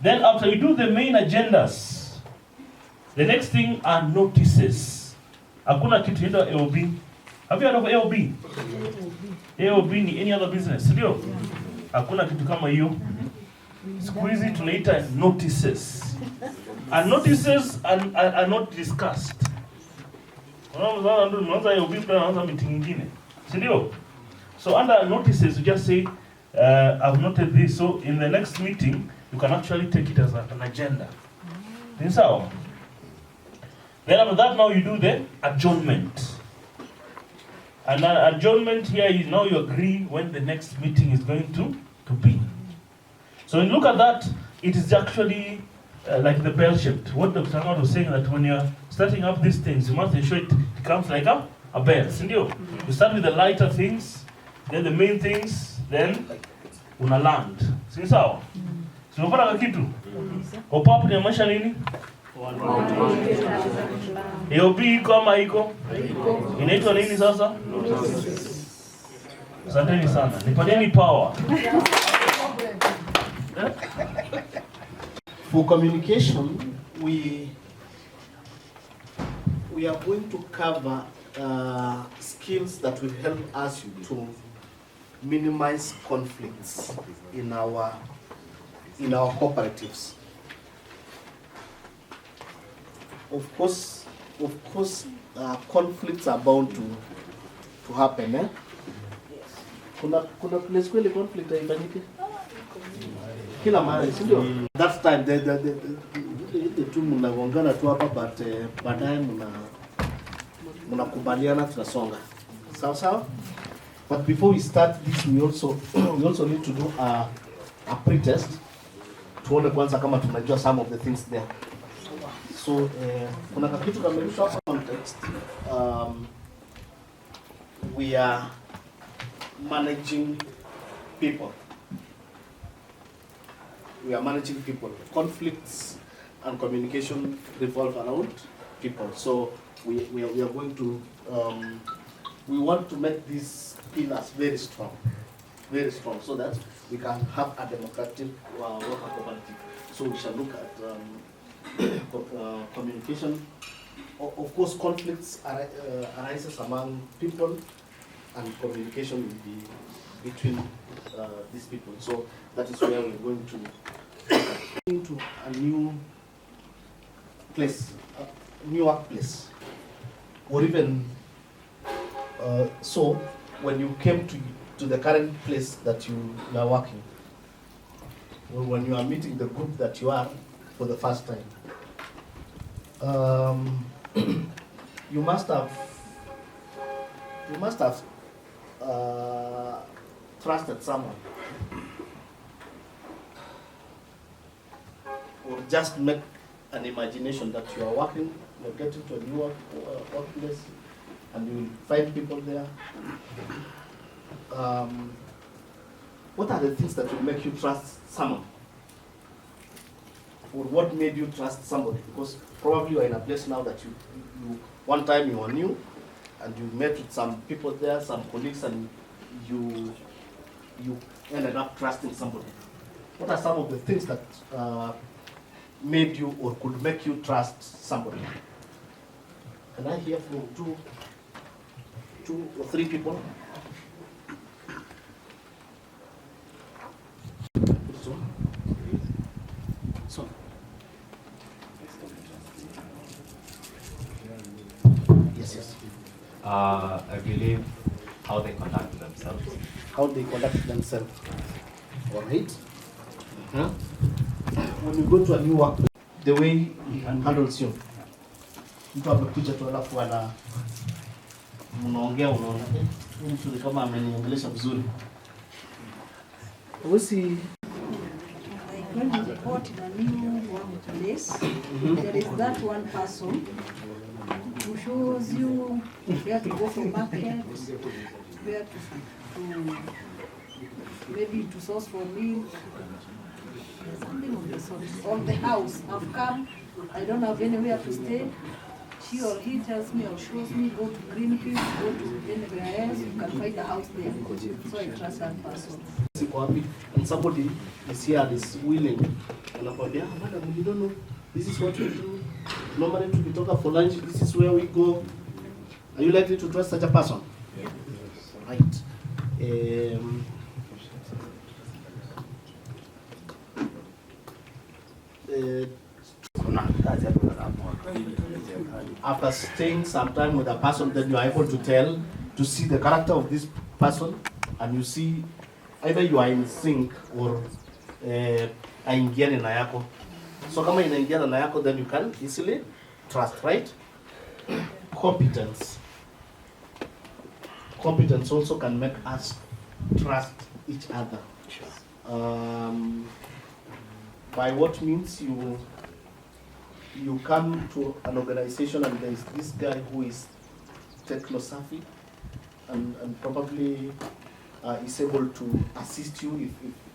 Then after you do the main agendas, the next thing are notices. Hakuna kitu inaitwa AOB. Have you heard of AOB? AOB ni any other business, ndio? Hakuna kitu kama hiyo. Siku hizi tunaita notices. And notices are not discussed. Unaanza AOB unaanza meeting nyingine. Ndio? So under notices you just say I've noted this, so in the next meeting you can actually take it as an agenda. Ni sawa? Then after that, now you do the adjournment. And an adjournment here is now you agree when the next meeting is going to be. So when you look at that, it is actually like the bell shaped. What Dr. Ahmad was saying, that when you're starting up these things, you must ensure it becomes like a bell. You start with the lighter things, then the main things, then una land. Si sawa? So unapata kitu? OPAP ni maisha nini? AOB iko ama iko? Inaitwa nini sasa? Asanteni sana. Nipateni power. For communication, we are going to cover skills that will help us to minimize conflicts in our cooperatives. Of course, conflicts are bound to happen. Eh? Kuna place kweli conflict haifanyiki kila mahali, si ndio? That time the two mnagongana tu hapa, but baadaye mnakubaliana, tunasonga sawa sawa. But before we start this, we also need to do a pre-test tuone kwanza kama tunajua some of the things there. So kuna kitu kamelishwa hapa context. We are managing people. We are managing people. Conflicts and communication revolve around people. So we are going to we want to make these pillars very strong, so that we can have a democratic worker cooperative. So we shall look at communication. Of course, conflicts arises among people, and communication will be between these people. So that is where we're going to into a new place, a new workplace, or even so when you came to the current place that you are working, or when you are meeting the group that you are for the first time, you must have trusted someone, or just make an imagination that you are working, you're getting to a new workplace, and you will find people there. What are the things that will make you trust someone? Or what made you trust somebody? Because probably you are in a place now that you one time you were new, and you met with some people there, some colleagues, and you ended up trusting somebody. What are some of the things that made you or could make you trust somebody? Can I hear from two or three people? So. Yes. I believe how they conduct themselves. How they conduct themselves. All right. When you go to a new workplace, the way he handles you. Mtu amekuja tu alafu ana mnaongea unaona mtu ni kama ameniongelesha vizuri. Wasi When you report in a new place, there is that one person who shows you where to go for market, where to maybe to source for milk, something of the sort. On the house, I've come, I don't have anywhere to stay. She or he tells me or shows me, go to Greenpeace, go to anywhere else, you can find a house there. So I trust that person. And somebody is here and is willing. And madam, you don't know, this is what we do. Normally we talk for lunch, this is where we go. Are you likely to trust such a person? Yeah. Right. After staying some time with a person, then you are able to see the character of this person, and you see either you are in sync or aingiani na yako. So kama inaingiana na yako, then you can easily trust, right? Competence. Competence also can make us trust each other. By what means you come to an organization and there is this guy who is techno-savvy and probably is able to assist you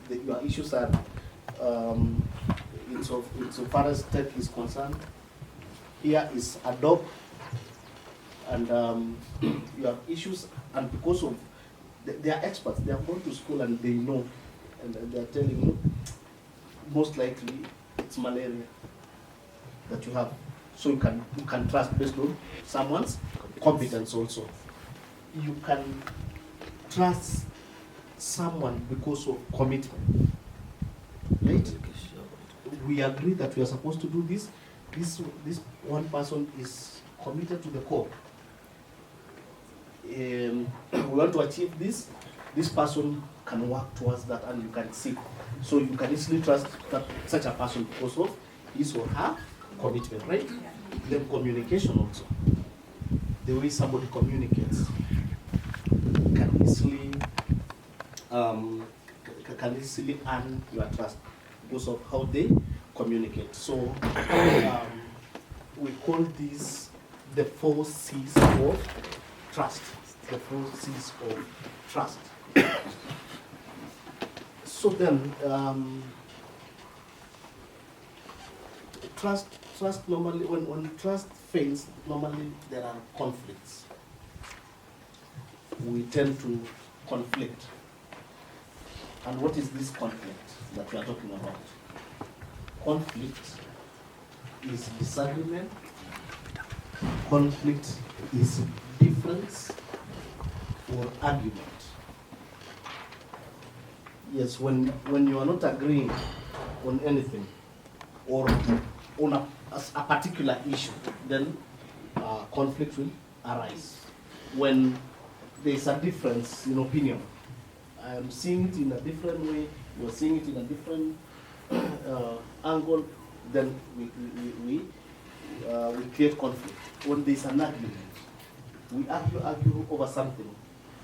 if your issues are insofar as tech is concerned. Here is a dog, and you have issues, and because of they are experts, they have gone to school and they know, and they are telling you most likely it's malaria that you have. So you can trust based on someone's competence also. You can trust someone because of commitment. Right? We agree that we are supposed to do this. This one person is committed to the core. We want to achieve this. This person can work towards that, and you can see. So you can easily trust that such a person because of his or her commitment, right? Then communication also. The way somebody communicates can easily earn your trust because of how they communicate. So we call these the 4 C's of trust. The 4 C's of trust. So then, trust normally, when trust fails, normally there are conflicts. We tend to conflict. And what is this conflict that we are talking about? Conflict is disagreement. Conflict is difference or argument. Yes, when you are not agreeing on anything or on a particular issue, then conflict will arise. When there is a difference in opinion, I am seeing it in a different way, you are seeing it in a different angle, then we create conflict. When there is an argument, we argue over something,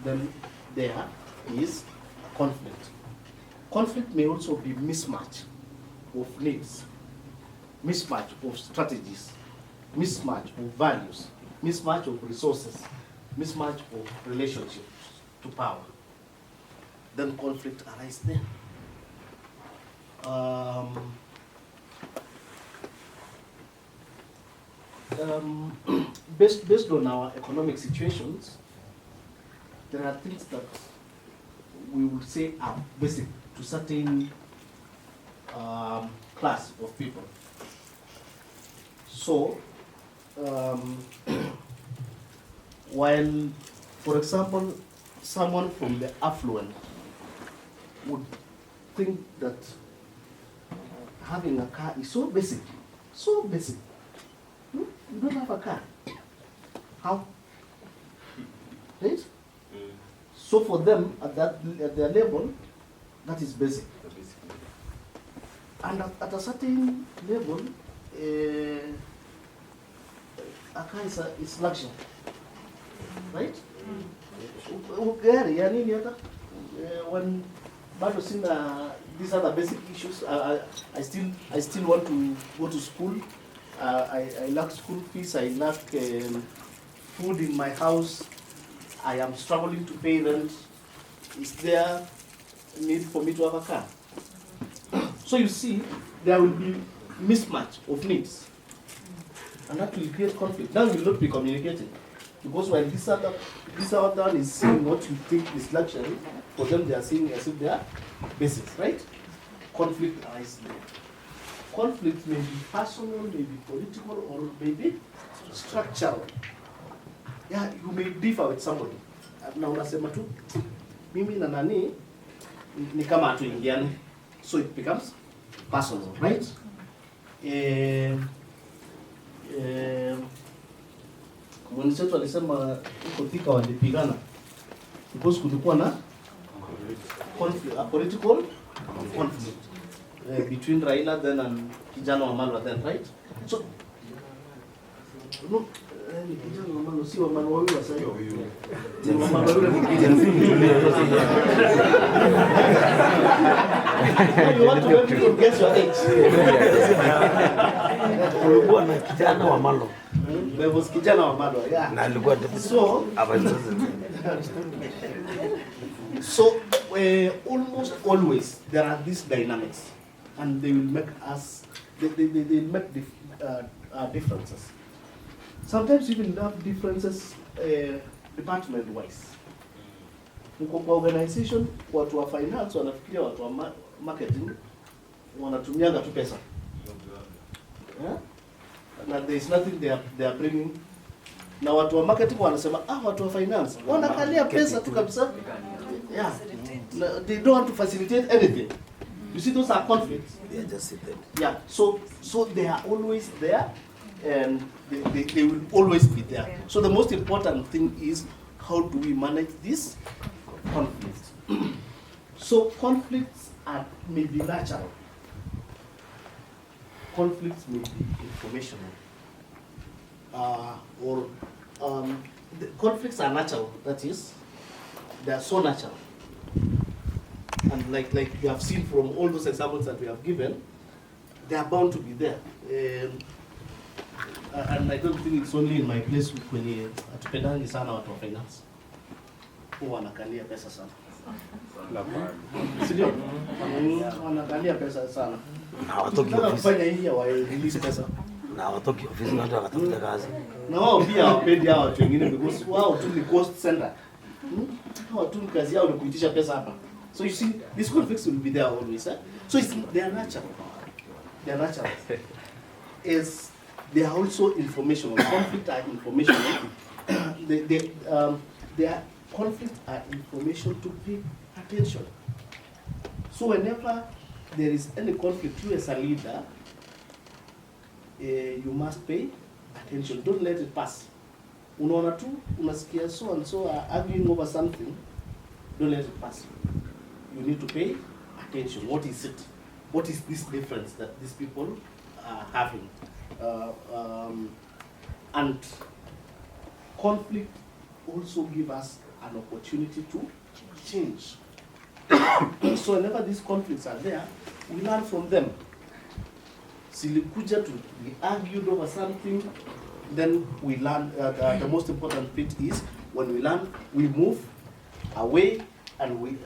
then there is conflict. Conflict may also be mismatch of needs, mismatch of strategies, mismatch of values, mismatch of resources, mismatch of relationships to power. Then conflict arises there. Based on our economic situations, there are things that we would say are basic to certain class of people. So, while, for example, someone from the affluent would think that having a car is so basic, so basic. You don't have a car. How? Right? So for them, at their level, that is basic. And at a certain level, a car is it's luxury, right? Gari ya nini hata when bado sina these are the basic issues. I still want to go to school. I lack school fees. I lack food in my house. I am struggling to pay rent. Is there a need for me to have a car? So you see, there will be mismatch of needs, and that will create conflict. Then we will not be communicating, because when this other one is seeing what you think is luxury, for them they are seeing as if they are basics, right? Conflict arises there. Conflict may be personal, may be political, or may be structural. Yeah, you may differ with somebody. Na unasema tu, mimi na nani ni kama hatuingiani. So it becomes personal, right? Mwenzetu alisema huko Thika walipigana because kulikuwa na conflict, a political conflict between Raila then and kijana wa Malwa then, right? So look, kijana wa Malwa si wa Malwa huyu wa sasa. Ni wa Malwa yule mwingine. You want to make people guess your age. Kulikuwa na kijana wa Malwa. There was kijana wa Malwa, yeah. Na alikuwa so almost always there are these dynamics, and they will make us they make differences. Sometimes you will have differences department wise. Mko kwa organization, watu wa finance wanafikiria watu wa marketing wanatumianga tu pesa. Yeah? And there is nothing they are bringing. Na watu wa marketing wanasema watu wa finance wanakalia pesa tu kabisa. Yeah. They don't want to facilitate anything. You see, those are conflicts. They are just seated. Yeah. So they are always there, and they will always be there. So the most important thing is, how do we manage this conflict? So conflicts may be natural. Conflicts may be informational. The conflicts are natural. That is, they are so natural. And like you have seen from all those examples that we have given, they are bound to be there. And I don't think it's only in my place when hatupendangi sana watu wa finance. Huwa wanakalia pesa sana. Sio? Wanakalia pesa sana. Na watoki ofisi. ofisi. Kufanya hii wa release pesa. Na watoki ofisi na watu wakatafuta kazi. Na wao pia hawapendi hao watu wengine because wao tu ni cost center. Hao tu kazi yao ni kuitisha pesa hapa. So you see, these conflicts will be there always. So they are natural. They are natural. They are also informational. Conflict are informational. Their conflict are information to pay attention. So whenever there is any conflict, you as a leader, you must pay attention. Don't let it pass. Unaona tu, unasikia so and so are arguing over something. Don't let it pass. You need to pay attention. What is it? What is this difference that these people are having? And conflict also give us an opportunity to change. So whenever these conflicts are there, we learn from them. Silikuja to we argued over something, then we learn. The most important bit is when we learn, we move away and we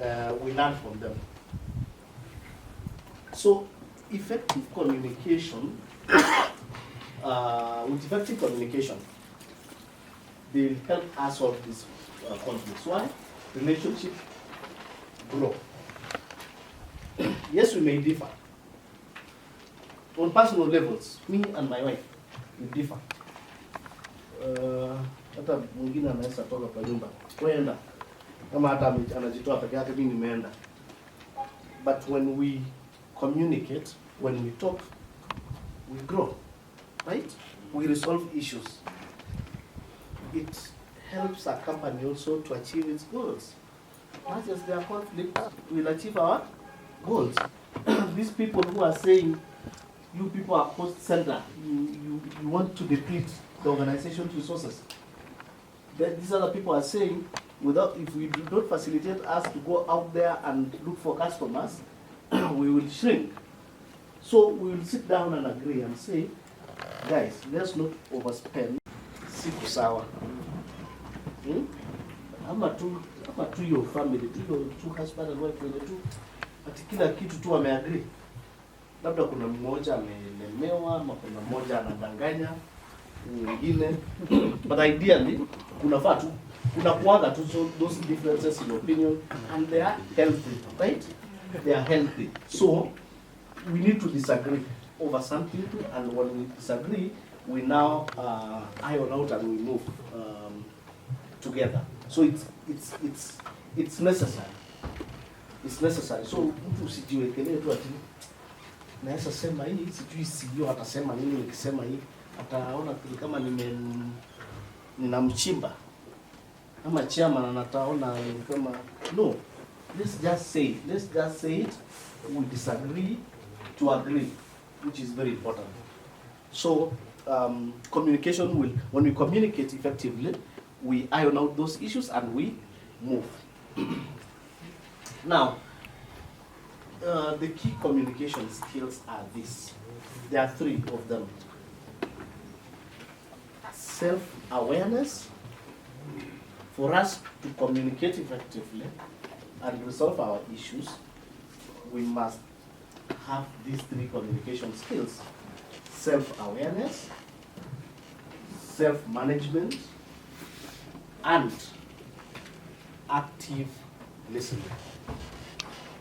learn from them. So effective communication. With effective communication, they will help us solve these conflicts. Why? Relationship grow. Yes, we may differ. On personal levels, me and my wife, we differ. Hata mwingine anaweza toka kwa nyumba, kwenda kama hata anajitoa peke yake, mimi nimeenda. But when we communicate, when we talk, we grow, right? We resolve issues. It helps our company also to achieve its goals. Not just their conflict, we'll achieve our goals. These people who are saying you people are post center. You want to deplete the organization's resources. Then these other people are saying, without, if we do not facilitate us to go out there and look for customers, we will shrink. So we will sit down and agree and say, guys, let's not overspend. Siku sawa. Ama tu your family, tu husband and wife wenye tu ati kila kitu tu wameagree. Labda kuna mmoja amelemewa ama kuna mmoja anadanganya mwingine. But ideally kunafaa tu kuna kuaga tu so those differences in opinion and they are healthy, right? They are healthy. So we need to disagree over something, and when we disagree, we now iron out and we move together. So it's necessary. It's necessary. So mtu usijiwekelee tu ati naweza sema hii, sijui sio atasema nini nikisema hii, ataona kama ninamchimba ama chairman anataona kama no. Let's just say it. We disagree to agree, which is very important. So communication will, when we communicate effectively, we iron out those issues and we move. Now, the key communication skills are these. There are 3 of them. Self-awareness. For us to communicate effectively and resolve our issues, we must have these 3 communication skills: self-awareness, self-management, and active listening.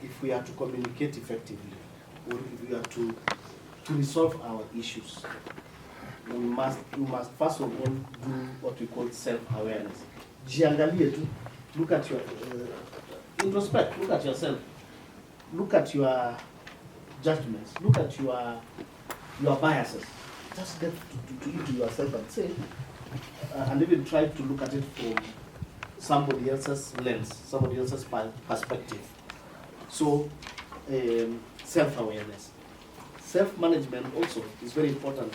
If we are to communicate effectively, or if we are to resolve our issues, we must first of all do what we call self-awareness. Jiangalie tu, look at your introspect, look at yourself, look at your judgments, look at your biases. Just get to yourself and say, and even try to look at it from somebody else's lens, somebody else's perspective. So, self-awareness. Self-management also is very important,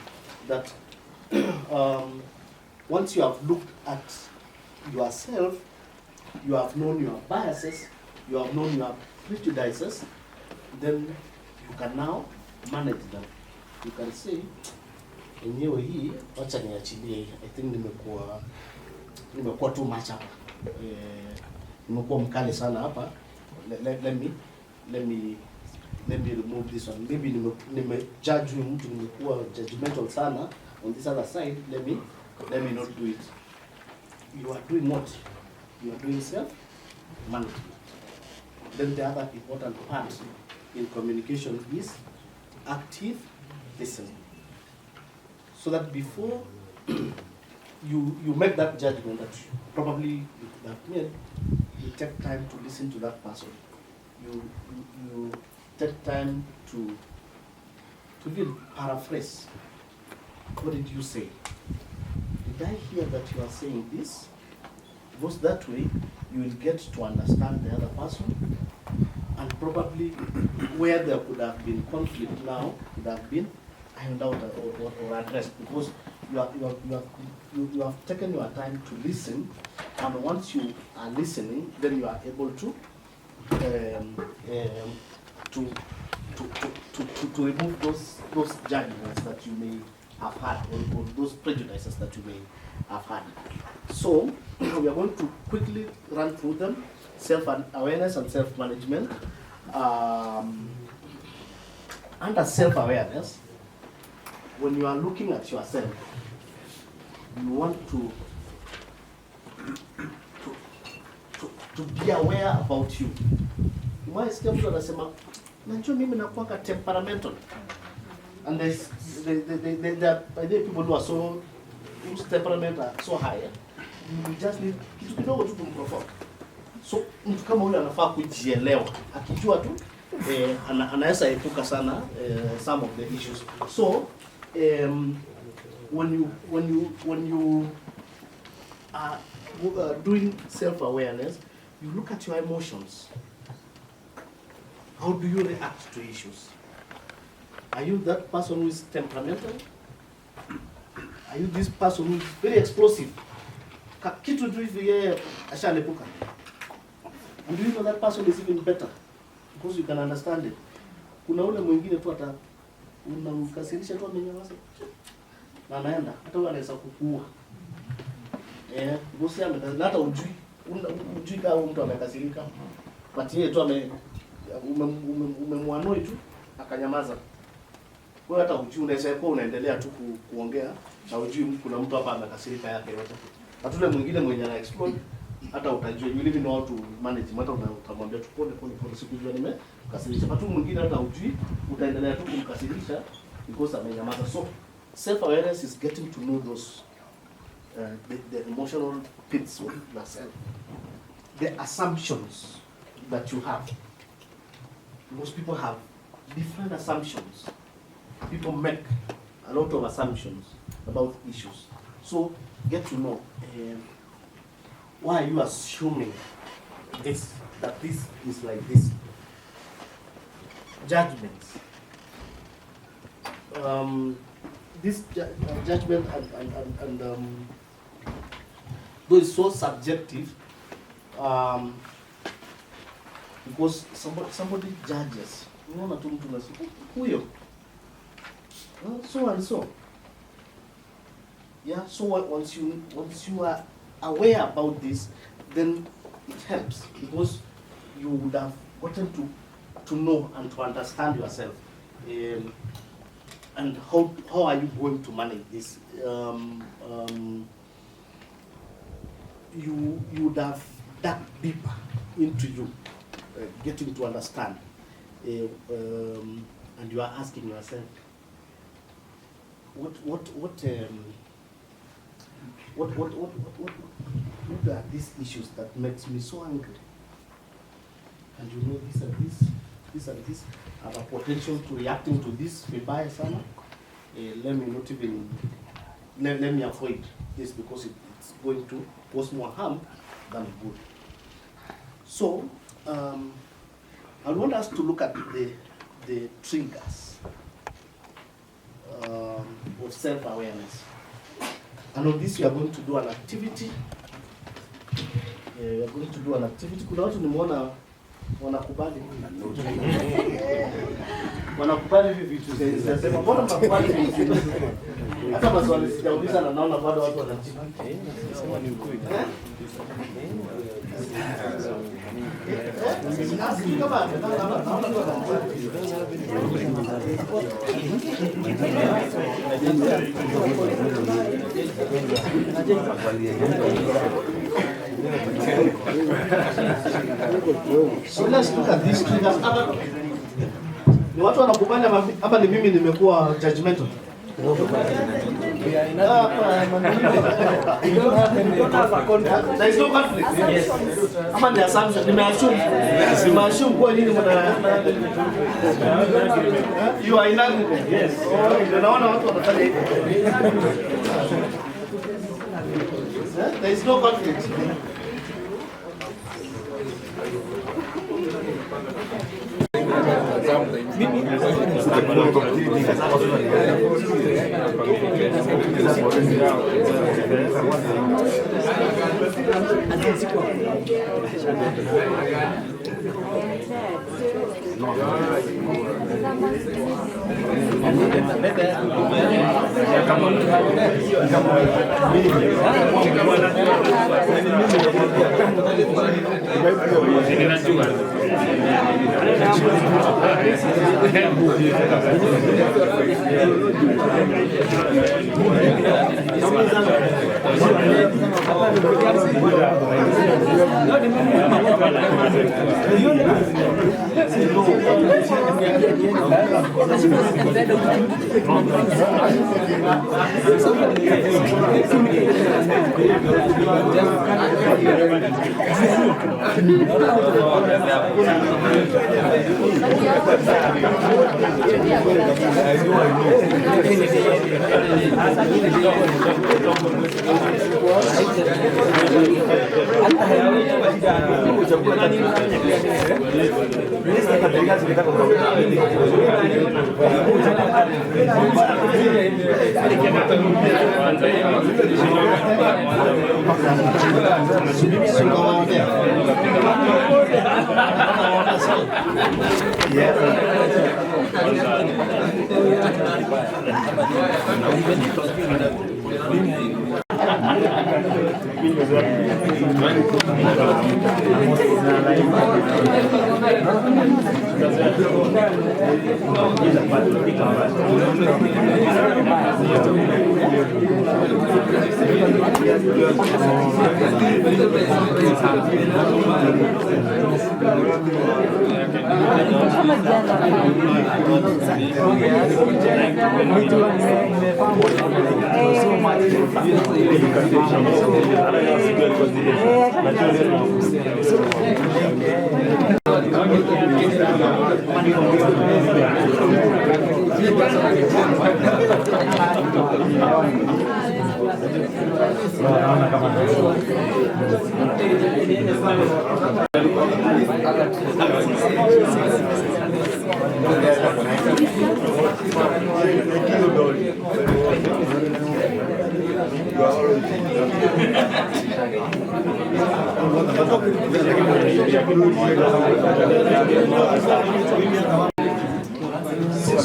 that once you have looked at yourself, you have known your biases, you have known your prejudices, then you can now manage them. You can say, enyewe hii, wacha niachilie hii. I think nimekuwa too much hapa. Nimekuwa mkali sana hapa. Let me remove this one. Maybe judge mtu, nimekuwa judgmental sana on this other side. Let me not do it. You are doing what? You are doing self-management. Then the other important part in communication is active listening. So that before you make that judgment that probably that means you take time to listen to that person. You take time to really paraphrase. What did you say? Did I hear that you are saying this? Because that way you will get to understand the other person, and probably where there could have been conflict now could have been ironed out or addressed, because you have taken your time to listen, and once you are listening, then you are able to remove those judgments that you may have had, or those prejudices that you may have had. So we are going to quickly run through them: self-awareness and self-management. Under self-awareness, when you are looking at yourself, you want to be aware about you. Umesikia mtu anasema, najua mimi nakuwa temperamental, and there are people who are so, whose temperament are so high. You just need kitu kidogo tu kumprovoke. So mtu kama huyo anafaa kujielewa, akijua tu anaweza epuka sana some of the issues. So when you are doing self-awareness, you look at your emotions. How do you react to issues? Are you that person who is temperamental? Are you this person who is very explosive? Kitu tu hivi yeye ashalepuka. And do you know that person is even better? Because you can understand it. Kuna ule mwingine tu hata unamkasirisha tu amenyamaza. Na anaenda hata wewe anaweza kukua. Bosi amekasirika hata ujui kama mtu amekasirika. But yeye tu umemwanoi tu akanyamaza. Wewe hata ujui, unaweza kuwa unaendelea tu kuongea na ujui kuna mtu hapa amekasirika yake yote. Hata yule mwingine mwenye ana explode hata utajua, you live in how to manage, hata utamwambia tu pole sikujua nimekasirisha. Hata mwingine hata ujui utaendelea tu kumkasirisha because amenyamaza. So self awareness is getting to know those the emotional pits of yourself, the assumptions that you have. Most people have different assumptions. People make a lot of assumptions about issues. So get to know why are you assuming this, that this is like this. Judgments. This judgment and though it's so subjective, because somebody judges. Unaona tu mtu anasema huyo so and so. Yeah, so once you are aware about this, then it helps because you would have gotten to know and to understand yourself, and how are you going to manage this. You would have dug deeper into you, getting to understand, and you are asking yourself, what are these issues that makes me so angry? And you know this and this have a potential to reacting to this vibaya sana. Let me not even let me avoid this because it's going to cause more harm than good. So I want us to look at the triggers of self-awareness. And on this we are going to do an activity. We are going to do an activity. Kuna watu nimeona wanakubali hivi vitu. Sasa mbona mnakubali hivi? Hata maswali sijauliza na naona bado watu wanajibu. Sema ni ukweli. So let's look at these triggers. Ni watu wanakubali hapa, ni mimi nimekuwa judgmental. There is no conflict. Yes. Ama ni assumption. Nimeassume kwa nini you are in agreement. Yes. Unaona watu wanafanya hivyo. There is no conflict. 6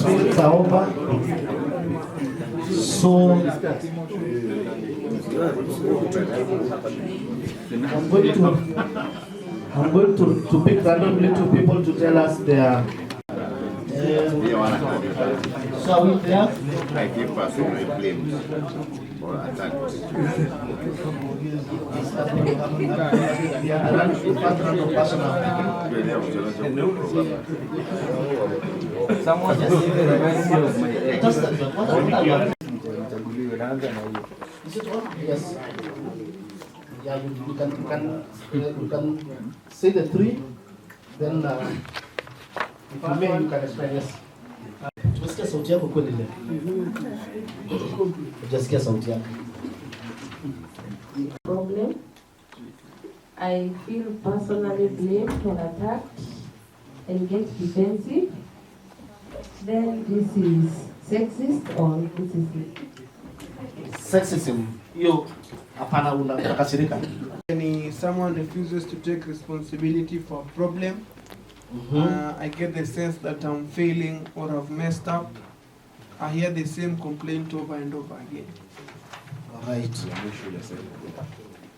minutes are over. So I'm going to pick randomly 2 people to tell us their. So are we there? I give personal claims or attacks. Yes. Yeah, you can say the 3, then if you may, you can explain. Yes. Unasikia sauti yako kweli leo? Unasikia sauti yako? Problem. I feel personally blamed or attacked and get defensive. Then this is sexist or this is sexism. Hiyo hapana, unakasirika. When someone refuses to take responsibility for a problem, I get the sense that I'm failing or I've messed up. I hear the same complaint over and over again. All right.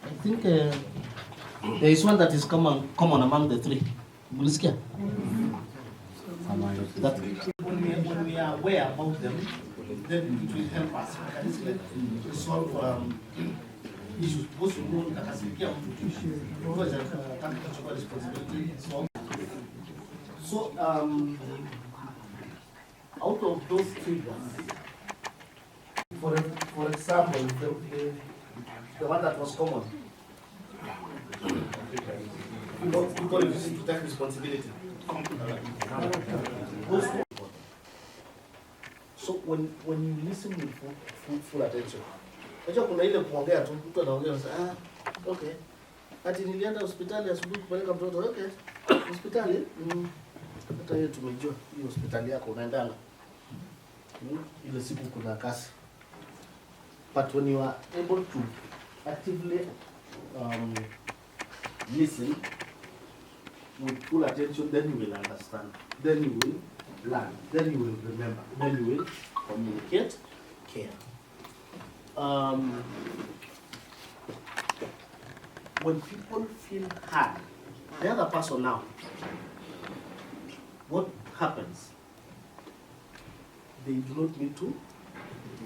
I think there is one that is common among the 3. Mulisikia? That when we are aware about them, then it will help us to solve issues. Because we know that as we get responsibility. So out of those triggers, for example, the one that was common, people refusing to take responsibility. So when you listen with full attention, unajua kuna ile kuongea tu, mtu anaongea sasa, okay, ati nilienda hospitali asubuhi kupeleka mtoto, okay, hospitali, hata hiyo tumejua hiyo hospitali yako unaendana, ile siku kuna kasi. But when you are able to actively listen with full attention, then you will understand, then you will learn, then you will remember, then you will communicate care. When people feel hard, the other person now, what happens? They do not need to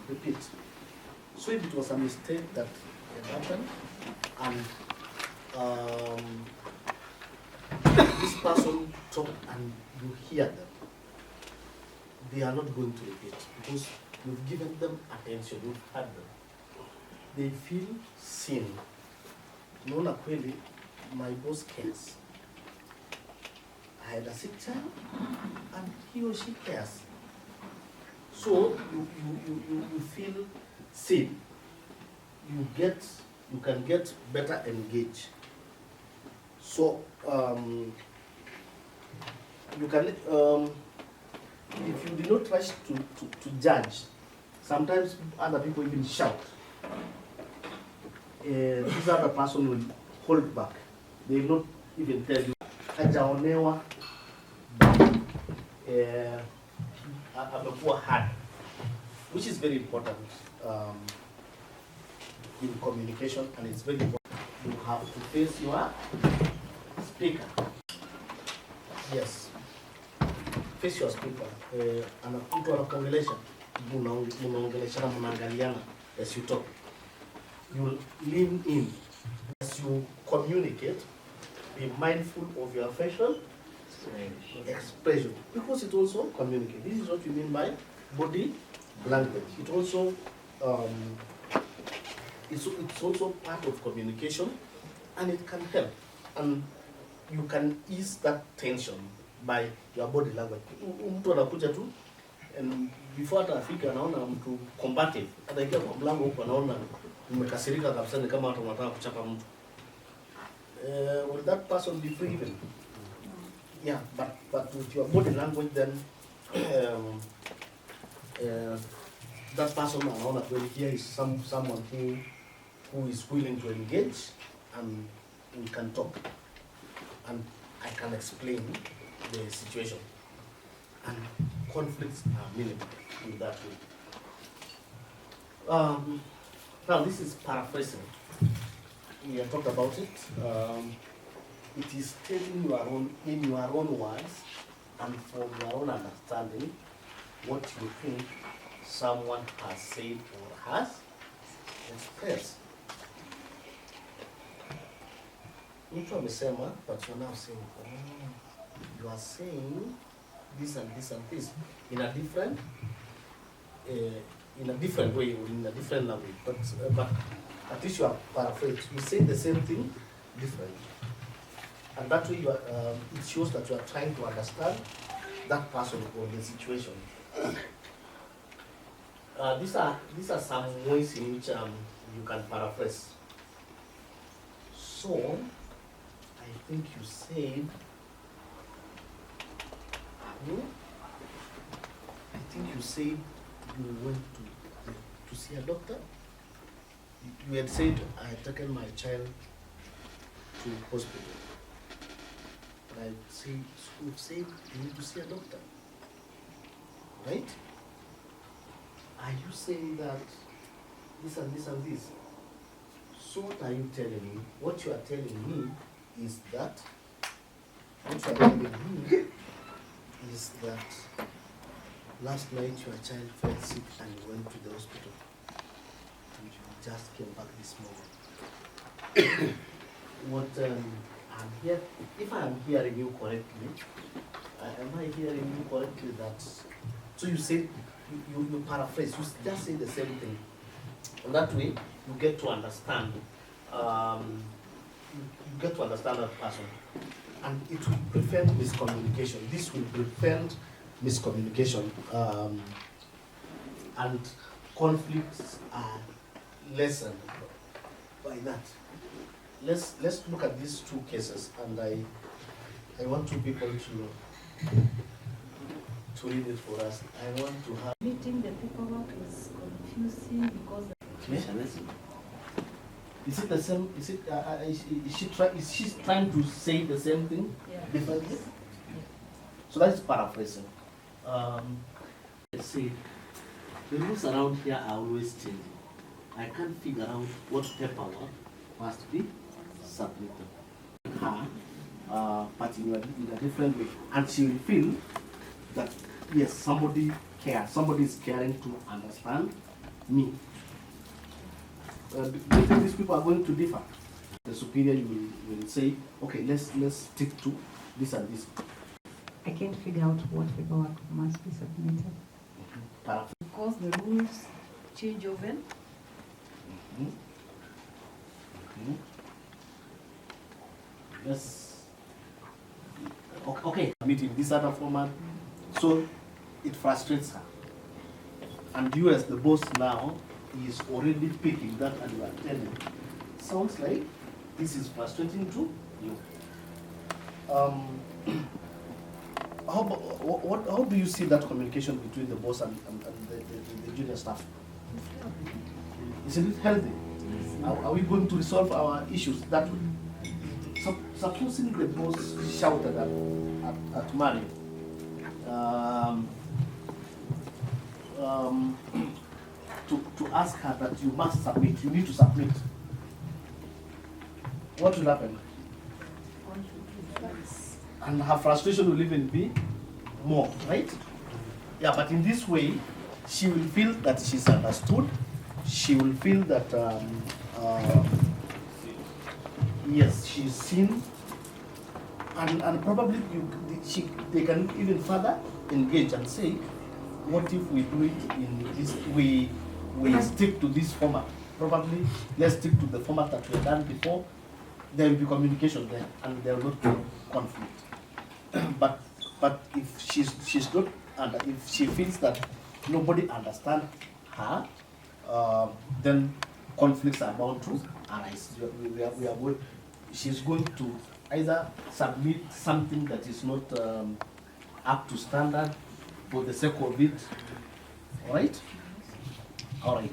repeat. So if it was a mistake that had happened, and this person talk and you hear them, they are not going to repeat because you've given them attention, you've heard them. They feel seen. Naona kweli, my boss cares. I behind a sick child, and he or she cares. So you feel seen. You can get better engaged. So you can if you do not rush to judge, sometimes other people even shout. This other person will hold back. They will not even tell you. Hajaonewa amekuwa hard, which is very important in communication, and it's very important. You have to face your speaker. Yes. Face your speaker. Mtu anakuongelesha, mnaongeleshana, mnaangaliana as you talk. You lean in as you communicate. Be mindful of your facial expression, because it also communicates. This is what we mean by body language. It also it's also part of communication, and it can help, and you can ease that tension by your body language. Mtu anakuja tu, and before hata afika anaona mtu combative, ataingia kwa mlango huko anaona umekasirika kabisa, ni kama watu wanataka kuchapa mtu. Will that person be free even? Yeah, but with your body language, then that person anaona kweli here is someone who is willing to engage, and we can talk, and I can explain the situation, and conflicts are minimal in that way. Now this is paraphrasing. We have talked about it. It is telling in your own words and from your own understanding what you think someone has said or has expressed. Mtu amesema, but you're now saying, you are saying this and this and this in a different way, or in a different language. But at least you are paraphrased. You say the same thing differently, and that way you are, it shows that you are trying to understand that person or the situation. These are some ways in which you can paraphrase. So I think you said. I think you said you went to see a doctor. You had said I had taken my child to hospital. But I said you need to see a doctor, right? Are you saying that this and this and this? So what are you telling me? What you are telling me is that last night your child fell sick and you went to the hospital, and you just came back this morning. What I'm here, if I am hearing you correctly, am I hearing you correctly that? So you say you paraphrase, you just say the same thing, and that way you get to understand. You get to understand that person, and it will prevent miscommunication. This will prevent miscommunication, and conflicts are lessened by that. Let's look at these two cases, and I want two people to read it for us. I want to have Meeting the paperwork is confusing because Is it the same? Is it? Is she trying to say the same thing differently? So that's paraphrasing. Let's say the rules around here are always changing. I can't figure out what paperwork must be submitted. But in a different way, and she will feel that yes, somebody cares. Somebody is caring to understand me. Do you think these people are going to differ? The superior will say, okay, let's stick to this and this. I can't figure out what paperwork must be submitted. because the rules change often. Yes. okay, meet in this other format. So it frustrates her. And you as the boss now is already picking that and you are telling. Sounds like this is frustrating to you. How do you see that communication between the boss and the junior staff? Isn't it healthy? Are we going to resolve our issues that way? Supposing the boss shouted at Mario, to ask her that you must submit, you need to submit, what will happen? And her frustration will even be more, right? Yeah, but in this way, she will feel that she's understood. She will feel that, yes, she's seen. And probably they can even further engage and say, what if we do it in this, we stick to this format. Probably, let's stick to the format that we have done before. There will be communication there, and there will not be conflict. But if she's not, and if she feels that nobody understands her, then conflicts are bound to arise. She's going to either submit something that is not up to standard for the sake of it. All right? All right.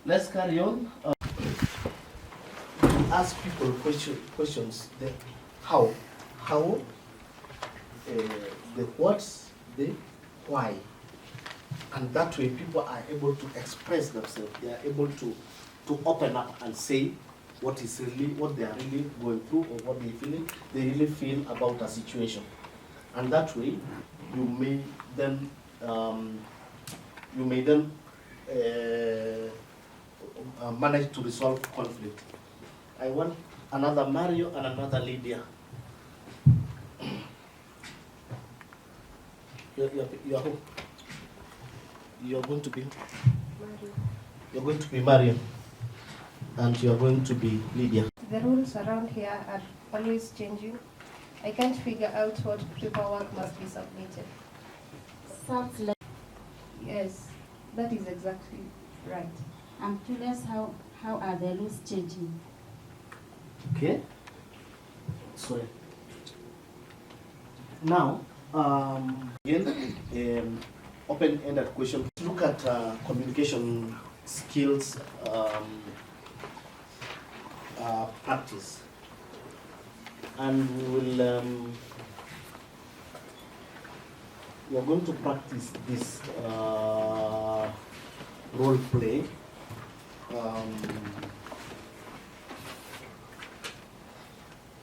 Let's carry on. Ask people questions. How, the what's, the why. And that way people are able to express themselves. They are able to open up and say what they are really going through or what they really feel about a situation. And that way you may then manage to resolve conflict. I want another Mario and another Lydia. You're going to be Mario. You're going to be Mario, and you're going to be Lydia. The rules around here are always changing. I can't figure out what paperwork must be submitted. Sounds like... Yes, that is exactly right. I'm curious, how are the rules changing? Okay. Sorry. Now, again, open-ended question. Look at communication skills practice, and we're going to practice this role play.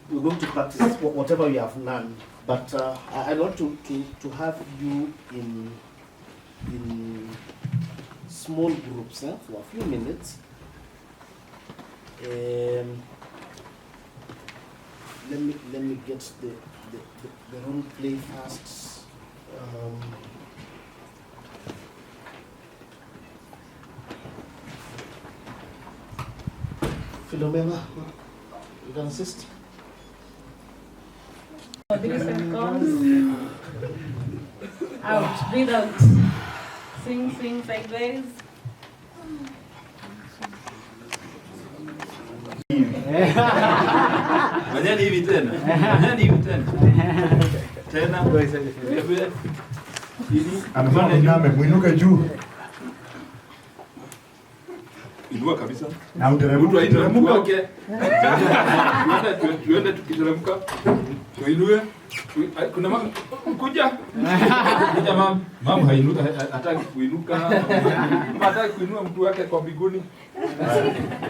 We're going to practice whatever we have learned, but I want to have you in small groups for a few minutes. Let me get the role play first. Philomena, you can assist. 3 seconds. Out, breathe out. Swing sideways. Fanyeni hivi tena. Fanyeni hivi tena. Tena. Wewe. Ili Amefanya mwinuke juu. Inua kabisa. Na uteremka. Mtu aiteremka wake. Tuende tukiteremka. Tuinue. Kuna mama kuja. Kuja mama. Mama hainuka, hataki kuinuka. Mama hataki kuinua mtu wake kwa mbinguni.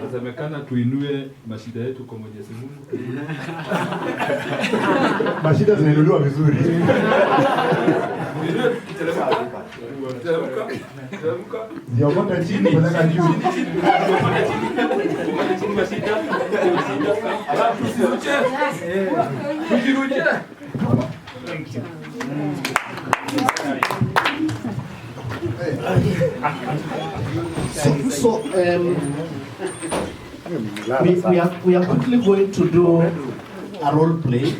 Nasemekana tuinue mashida yetu kwa Mwenyezi Mungu. Mashida zinainuliwa vizuri. Tuinue tukiteremka. Teremka. Ziokote chini kupeleka juu. Chini mashida. Alafu tusiruche. Tusiruche. Thank you. So we are quickly going to do a role play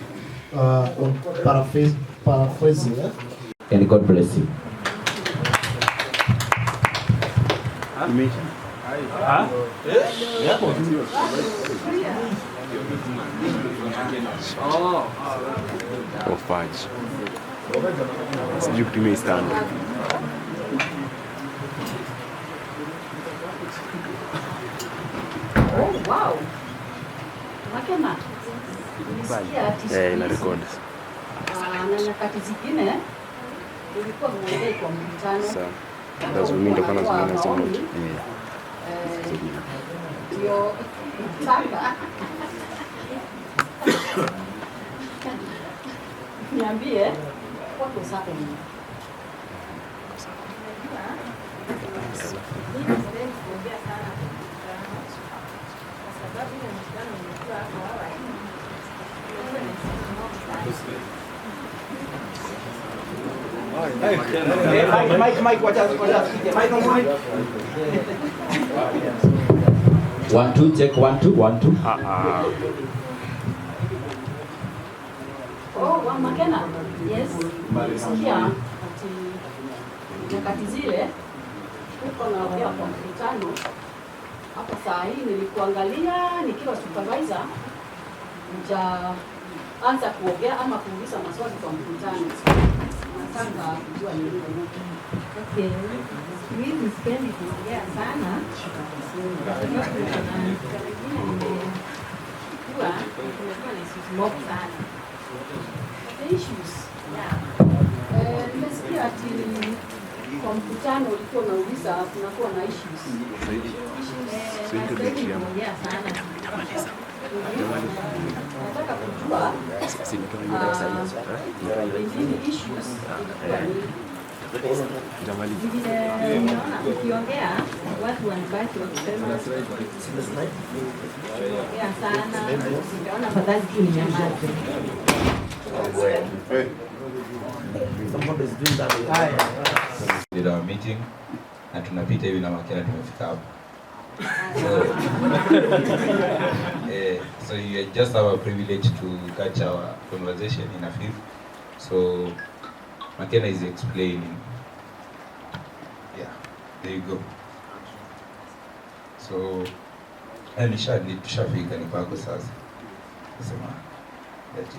on paraphrasing. And God bless you. Oh, fudge. Sijui kutumia hii stand. Oh, wow. Makena. Nilisikia ati Ina record. na nyakati zingine ulikuwa mwendei kwa mkutano. Sawa. Lazima mimi ndo kwanza zingine nasema. Ndio taka. Niambie what was happening. One, two, check, 1, 2, 1, 2. Oh, wa Makena. Yes. Nilisikia ati nyakati zile uko naongea kwa mkutano. Hapa saa hii nilikuangalia nikiwa supervisor, anza kuongea ama kuuliza maswali kwa mkutano. Nataka kujua ni nini. Okay. Mimi sipendi kuongea sana. Kumekuwa na issues mob sana. The issues. Yeah. Nimesikia ati kwa mkutano ulikuwa unauliza tunakuwa na issues. Kuongea sana. Nataka kujua nini issues ilikuwa nini? Unaona ukiongea watu wanabaki wakisema ongea sana. Unaona afadhali tu ninyamaze. Did our meeting na tunapita hivi na Makena tumefika hapo. So you just have a privilege to catch our conversation in a few. So Makena is explaining. Yeah, there you go. So tushafika ni kwako sasa. Nasema that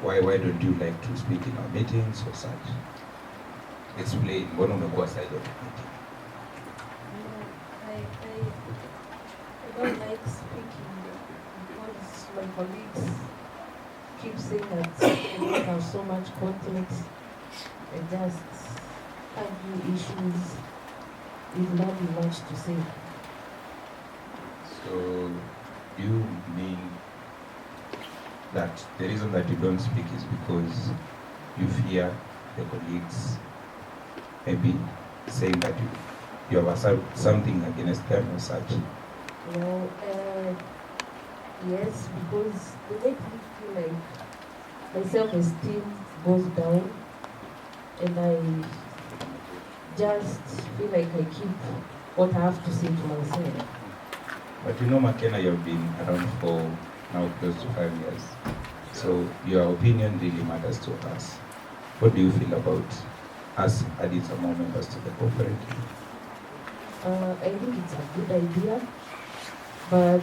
why don't you like to speak in our meetings or such? Explain, mbona umekuwa silent? I don't like speaking because my colleagues keep saying that we have so much conflict and just argue issues with not much to say. So you mean that the reason that you don't speak is because you fear the colleagues maybe saying that you have something against them or such? No, yes, because they make me feel like my self-esteem goes down and I just feel like I keep what I have to say to myself. But you know, Makena, you've been around for now close to 5 years. So your opinion really matters to us. What do you feel about us adding some more members to the cooperative? I think it's a good idea, but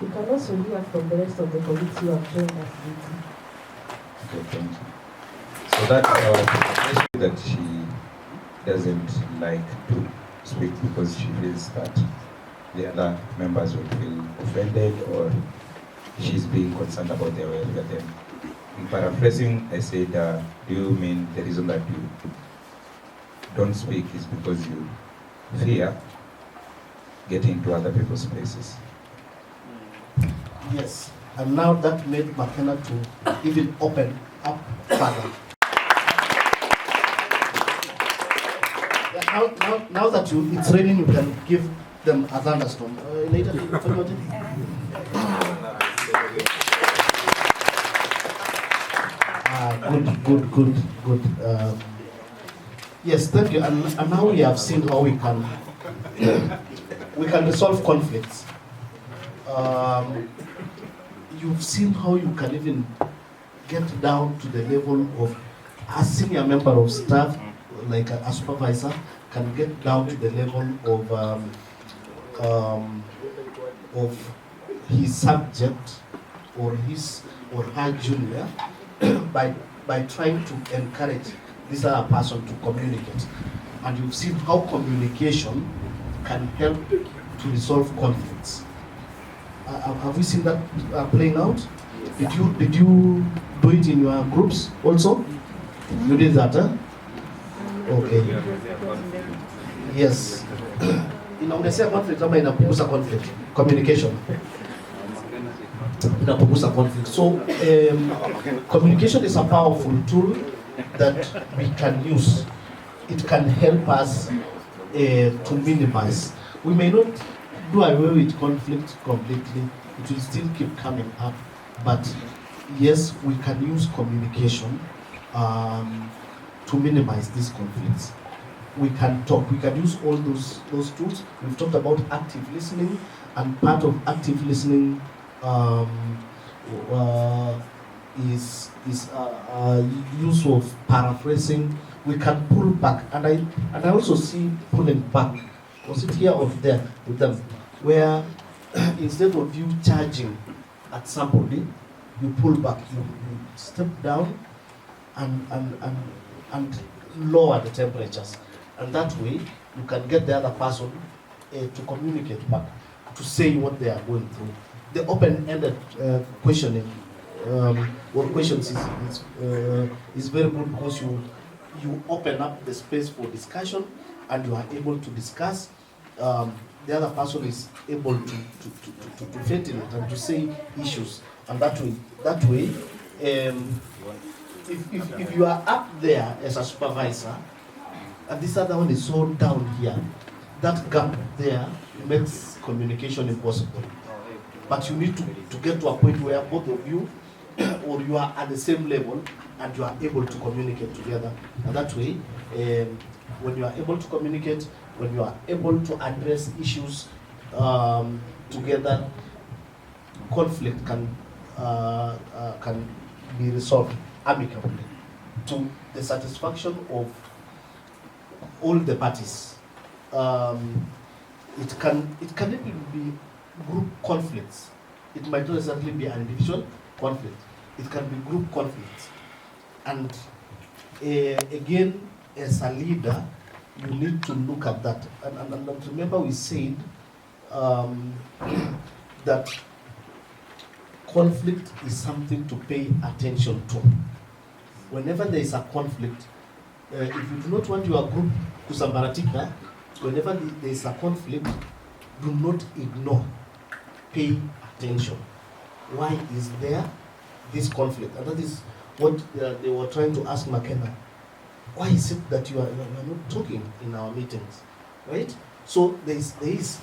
we can also hear from the rest of the colleagues who have joined us lately. Okay, thank you. So that's our that she doesn't like to speak because she feels that the other members will feel offended or she's being concerned about their welfare. Then, in paraphrasing, I said, do you mean the reason that you don't speak is because you fear getting into other people's places? Yes, and now that made Makena to even open up further. Now that it's raining, you can give them a thunderstorm. Later, good. Yes, thank you. And now we have seen how we can resolve conflicts. you've seen how you can even get down to the level of a senior member of staff, like a supervisor, can get down to the level of his subject or his or her junior by trying to encourage this other person to communicate. And you've seen how communication can help to resolve conflicts. Have we seen that playing out? Did you do it in your groups also? You did that, huh? Okay. Yes. Inaongezea conflict ama inapunguza conflict? Communication. Inapunguza conflict. So communication is a powerful tool that we can use. It can help us to minimize. We may not do away with conflict completely. It will still keep coming up. But yes, we can use communication to minimize these conflicts. We can talk. We can use all those tools. We've talked about active listening, and part of active listening is use of paraphrasing. We can pull back, and I also see pulling back. Was it here or there with them, where instead of you charging at somebody, you pull back, you step down and lower the temperatures, and that way you can get the other person to communicate back, to say what they are going through. The open-ended questioning or questions is very good because you open up the space for discussion, and you are able to discuss. The other person is able to fit in it and to say issues, and that way, if you are up there as a supervisor, and this other one is so down here, that gap there makes communication impossible. But you need to get to a point where both of you, or you are at the same level, and you are able to communicate together. And that way, when you are able to communicate, when you are able to address issues together, conflict can be resolved amicably to the satisfaction of all the parties. It can even be group conflicts. It might not necessarily be an individual conflict. It can be group conflicts. And again, as a leader, you need to look at that. And remember, we said that conflict is something to pay attention to. Whenever there is a conflict, if you do not want your group to sambaratika, whenever there is a conflict, do not ignore. Pay attention. Why is there this conflict? And that is what they were trying to ask McKenna. Why is it that you are not talking in our meetings, right? So there is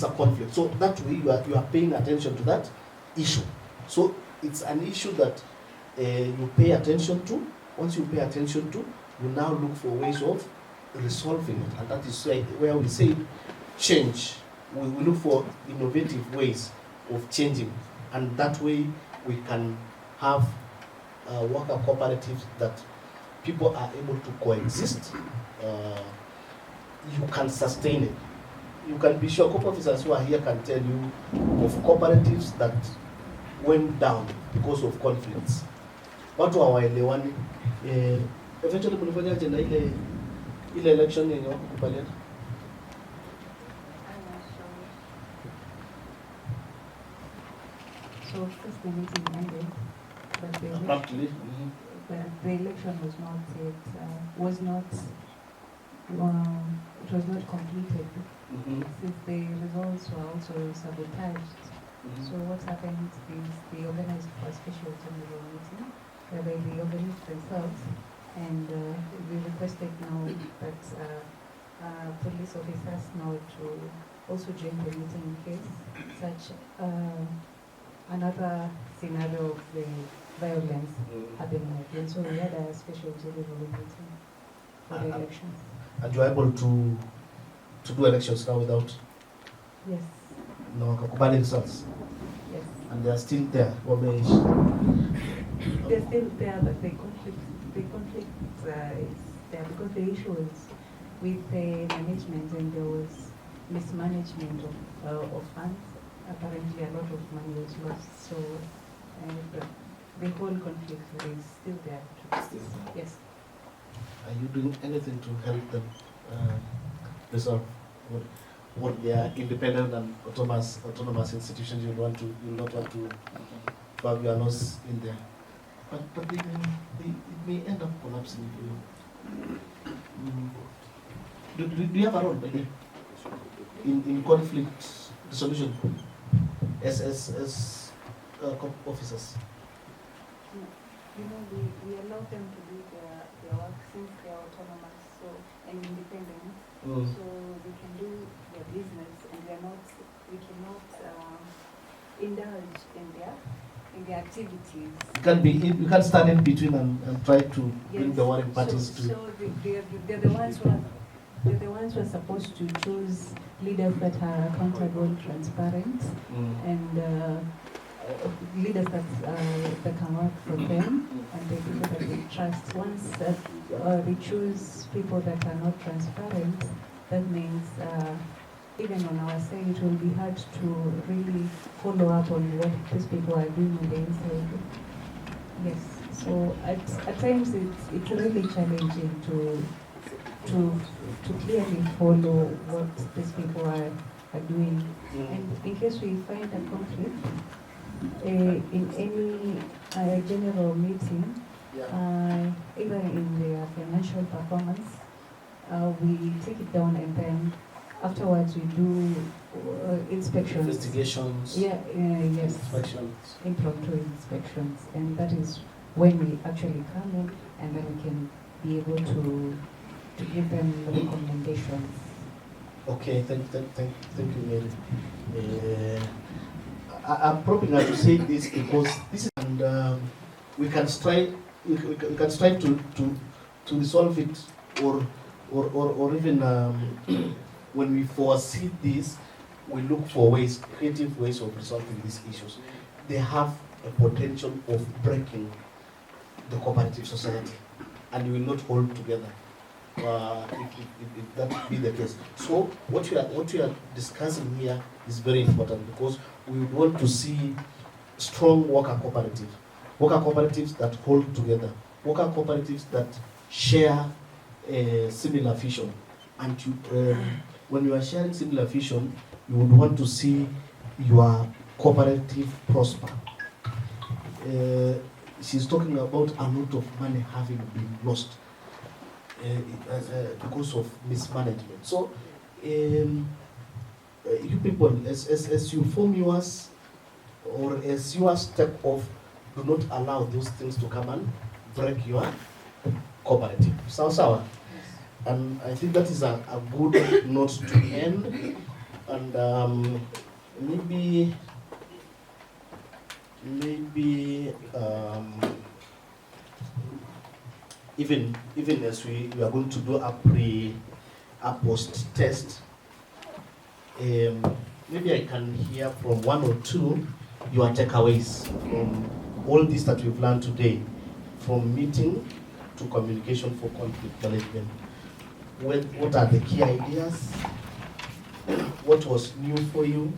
a conflict. So that way you are paying attention to that issue. So it's an issue that you pay attention to. Once you pay attention to, you now look for ways of resolving it, and that is where we say change. We look for innovative ways of changing, and that way we can have worker cooperatives that people are able to coexist. You can sustain it. You can be sure, COOP officers who are here can tell you of cooperatives that went down because of conflicts. Watu hawaelewani. Eventually mlifanya agenda ile election yenye wakukubaliana. So first the meeting ended, but the Abruptly. But the election was not it was not completed, since the results were also sabotaged. So what happened is they organized for a special general meeting, whereby they organized themselves, and we requested now that police officers now to also join the meeting in case such another scenario of the violence happening again. So we had a special general meeting for the elections. And you are able to do elections now without? Yes. No, wakakubali results? Yes. and they are still there. They're still there, but the conflict is there because the issue is with the management, and there was mismanagement of funds. Apparently, a lot of money was lost. So the whole conflict is still there. Yes. Are you doing anything to help them resolve what their independent and autonomous institutions you not want to have your nose in there? But it may end up collapsing. Do you have a role in conflict resolution as officers? We allow them to do their work since they are autonomous and independent. So they can do their business, and we cannot indulge in their activities. You can't stand in between and try to bring the warring parties to. So they're the ones who are supposed to choose leaders that are accountable, transparent, and leaders that can work for them, and the people that they trust. Once we choose people that are not transparent, that means even on our side, it will be hard to really follow up on what these people are doing on the inside. Yes. So at times it's really challenging to clearly follow what these people are doing. And in case we find a conflict in any general meeting, either in their financial performance, we take it down, and then afterwards we do inspections. Investigations. Yes. Inspections. Impromptu inspections, and that is when we actually come in, and then we can be able to give them recommendations. Okay, thank you, Mary. I'm probably going to say this because this is, and we can strive to resolve it, or even when we foresee this, we look for creative ways of resolving these issues. They have a potential of breaking the cooperative society, and we will not hold together. If that be the case. So what we are discussing here is very important, because we would want to see strong worker cooperatives that hold together, worker cooperatives that share a similar vision. And when you are sharing similar vision, you would want to see your cooperative prosper. She's talking about a lot of money having been lost because of mismanagement. So, you people, as you form yours, or as you step off, do not allow those things to come and break your cooperative. Sawa. And I think that is a good note to end. And maybe even as we are going to do a post test, maybe I can hear from one or two your takeaways from all this that we've learned today, from meeting to communication for conflict management. What are the key ideas? What was new for you?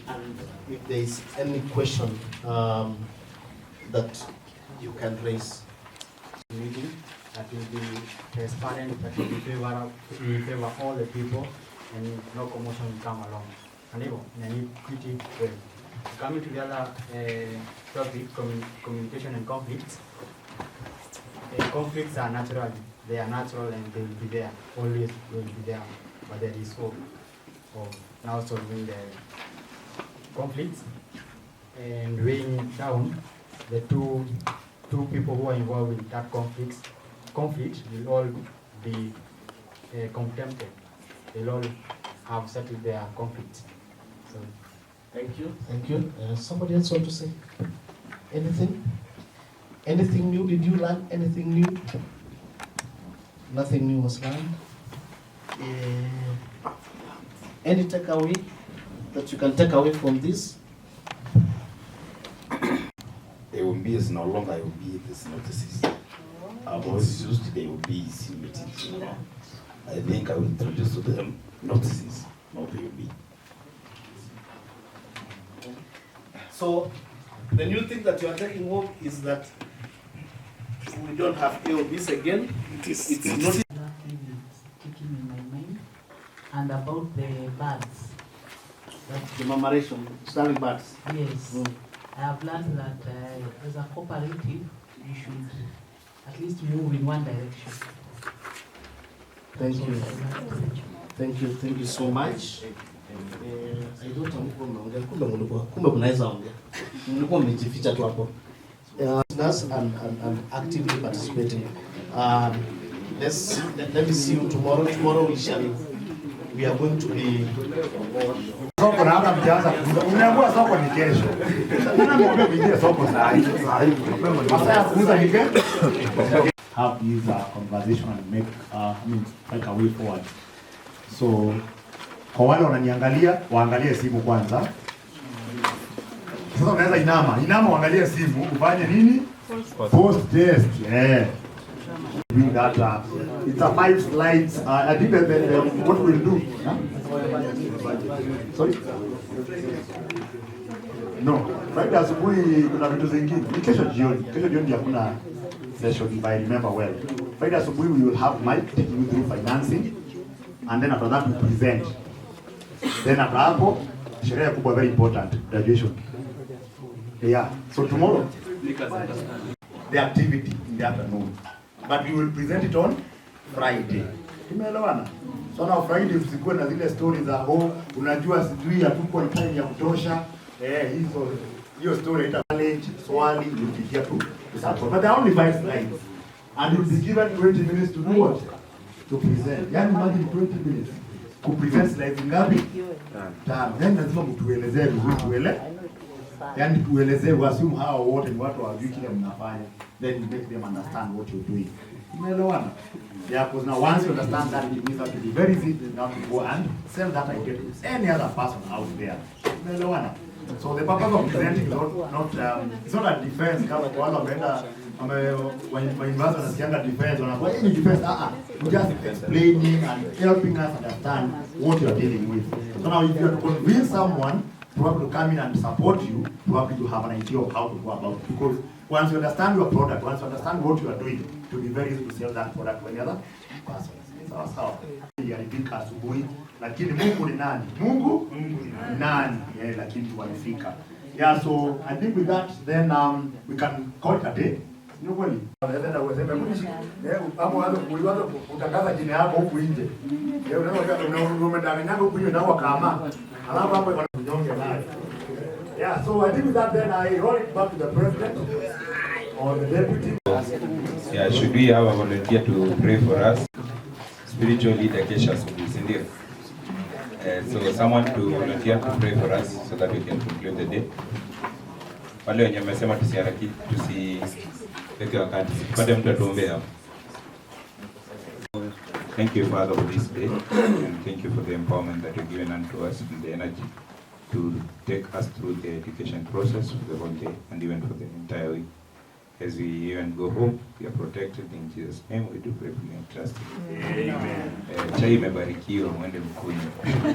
And if there is any question that you can raise. Meeting that will be transparent, that will be favor all the people, and no commotion will come along. And in an equity way. Coming to the other topic, communication and conflicts. Conflicts are natural. They are natural, and they will be there. Always will be there. But there is hope of now solving the conflicts and weighing down the two people who are involved in that conflict will all be contemplated. They'll all have settled their conflict. So, thank you. Somebody else want to say anything? Anything new? Did you learn anything new? Nothing new was learned. Any takeaway that you can take away from this? AOB is no longer AOB, this notices. I've always used the AOB's meetings, you know. I think I will introduce to them notices, not AOB. So the new thing that you are taking home is that we don't have AOBs again. It's not Sticking in my mind, and about the birds. the murmuration, starting birds. Yes, I have learned that as a cooperative, you should at least move in one direction. Thank you. Thank you so much. I don't know kumbe mnaweza ongea. Mlikuwa mmejificha tu hapo. Us and actively participating. Let me see you tomorrow. Tomorrow we are going to be. Soko na hata mjaanza kuuza. Umeambiwa soko ni kesho. Mbona mwambie kuingia soko saa hii? Masaa ya kuuza ni kesho. Have this conversation and make like a way forward. So kwa wale wananiangalia, waangalie simu kwanza. Sasa unaweza inama uangalie simu, ufanye nini? Post test. Yeah. Doing that, it's a 5 slides. I think that what we'll do. Huh? Sorry? No. Friday asubuhi kuna vitu zingine. Ni kesho jioni. Kesho jioni hakuna session if I remember well. Friday asubuhi we will have Mike taking you through financing, and then after that we present. Then after hapo sherehe kubwa very important, graduation. Yeah. So tomorrow the activity in the afternoon. But we will present it on Friday. Tumeelewana? So now Friday usikuwe na zile stories za unajua sijui hatuko na time ya kutosha. Hiyo story ita challenge swali ukifikia tu. But there are only 5 slides. And you'll be given 20 minutes to do what? To present. Yani imagine 20 minutes. Ku present slides ngapi? 5. Then lazima mtuelezee vizuri yani tuelezee wasimu hawa wote ni watu wajui kile mnafanya, then you make them understand what you're doing. Umeelewana? Yeah, because now once you understand that, it means that it will be very easy now to go and sell that idea to any other person out there. Umeelewana? So the purpose of presenting is not it's not a defense kama kwa wale wameenda wainvest wanasikianga defense wanakuwa hii ni defense. We're just explaining and helping us understand what you are dealing with. So now if you are to convince someone to have to come in and support you, to have to have an idea of how to go about it. Because once you understand your product, once you understand what you are doing, it will be very easy to sell that product to any other person. Sawa. Alifika asubuhi, lakini Mungu ni nani? Mungu ni nani? Yeah, lakini walifika. Yeah, so I think with that, then we can call it a day. Ni kweli. Nenda useme mwishi. Hapo watu uliwaza kutangaza jina yako huku nje. Unamedanganya huku nje na wakama. Alafu hapo wanakunyonge naye. Yeah, so I think with that then I roll it back to the president or the deputy. Yeah, should we have a volunteer to pray for us? Spiritual leader Kesha Sindir. So someone to volunteer to pray for us so that we can conclude the day. Wale wenye wamesema tusiharaki tusiweke wakati. Pate mtu atuombe hapo. Thank you, Father, for this day, and thank you for the empowerment that you've given unto us and the energy to take us through the education process for the whole day and even for the entire week. As we even go home, we are protected in Jesus' name. We do pray for you and trust you. Amen. Chai imebarikiwa, mwende mkunywe.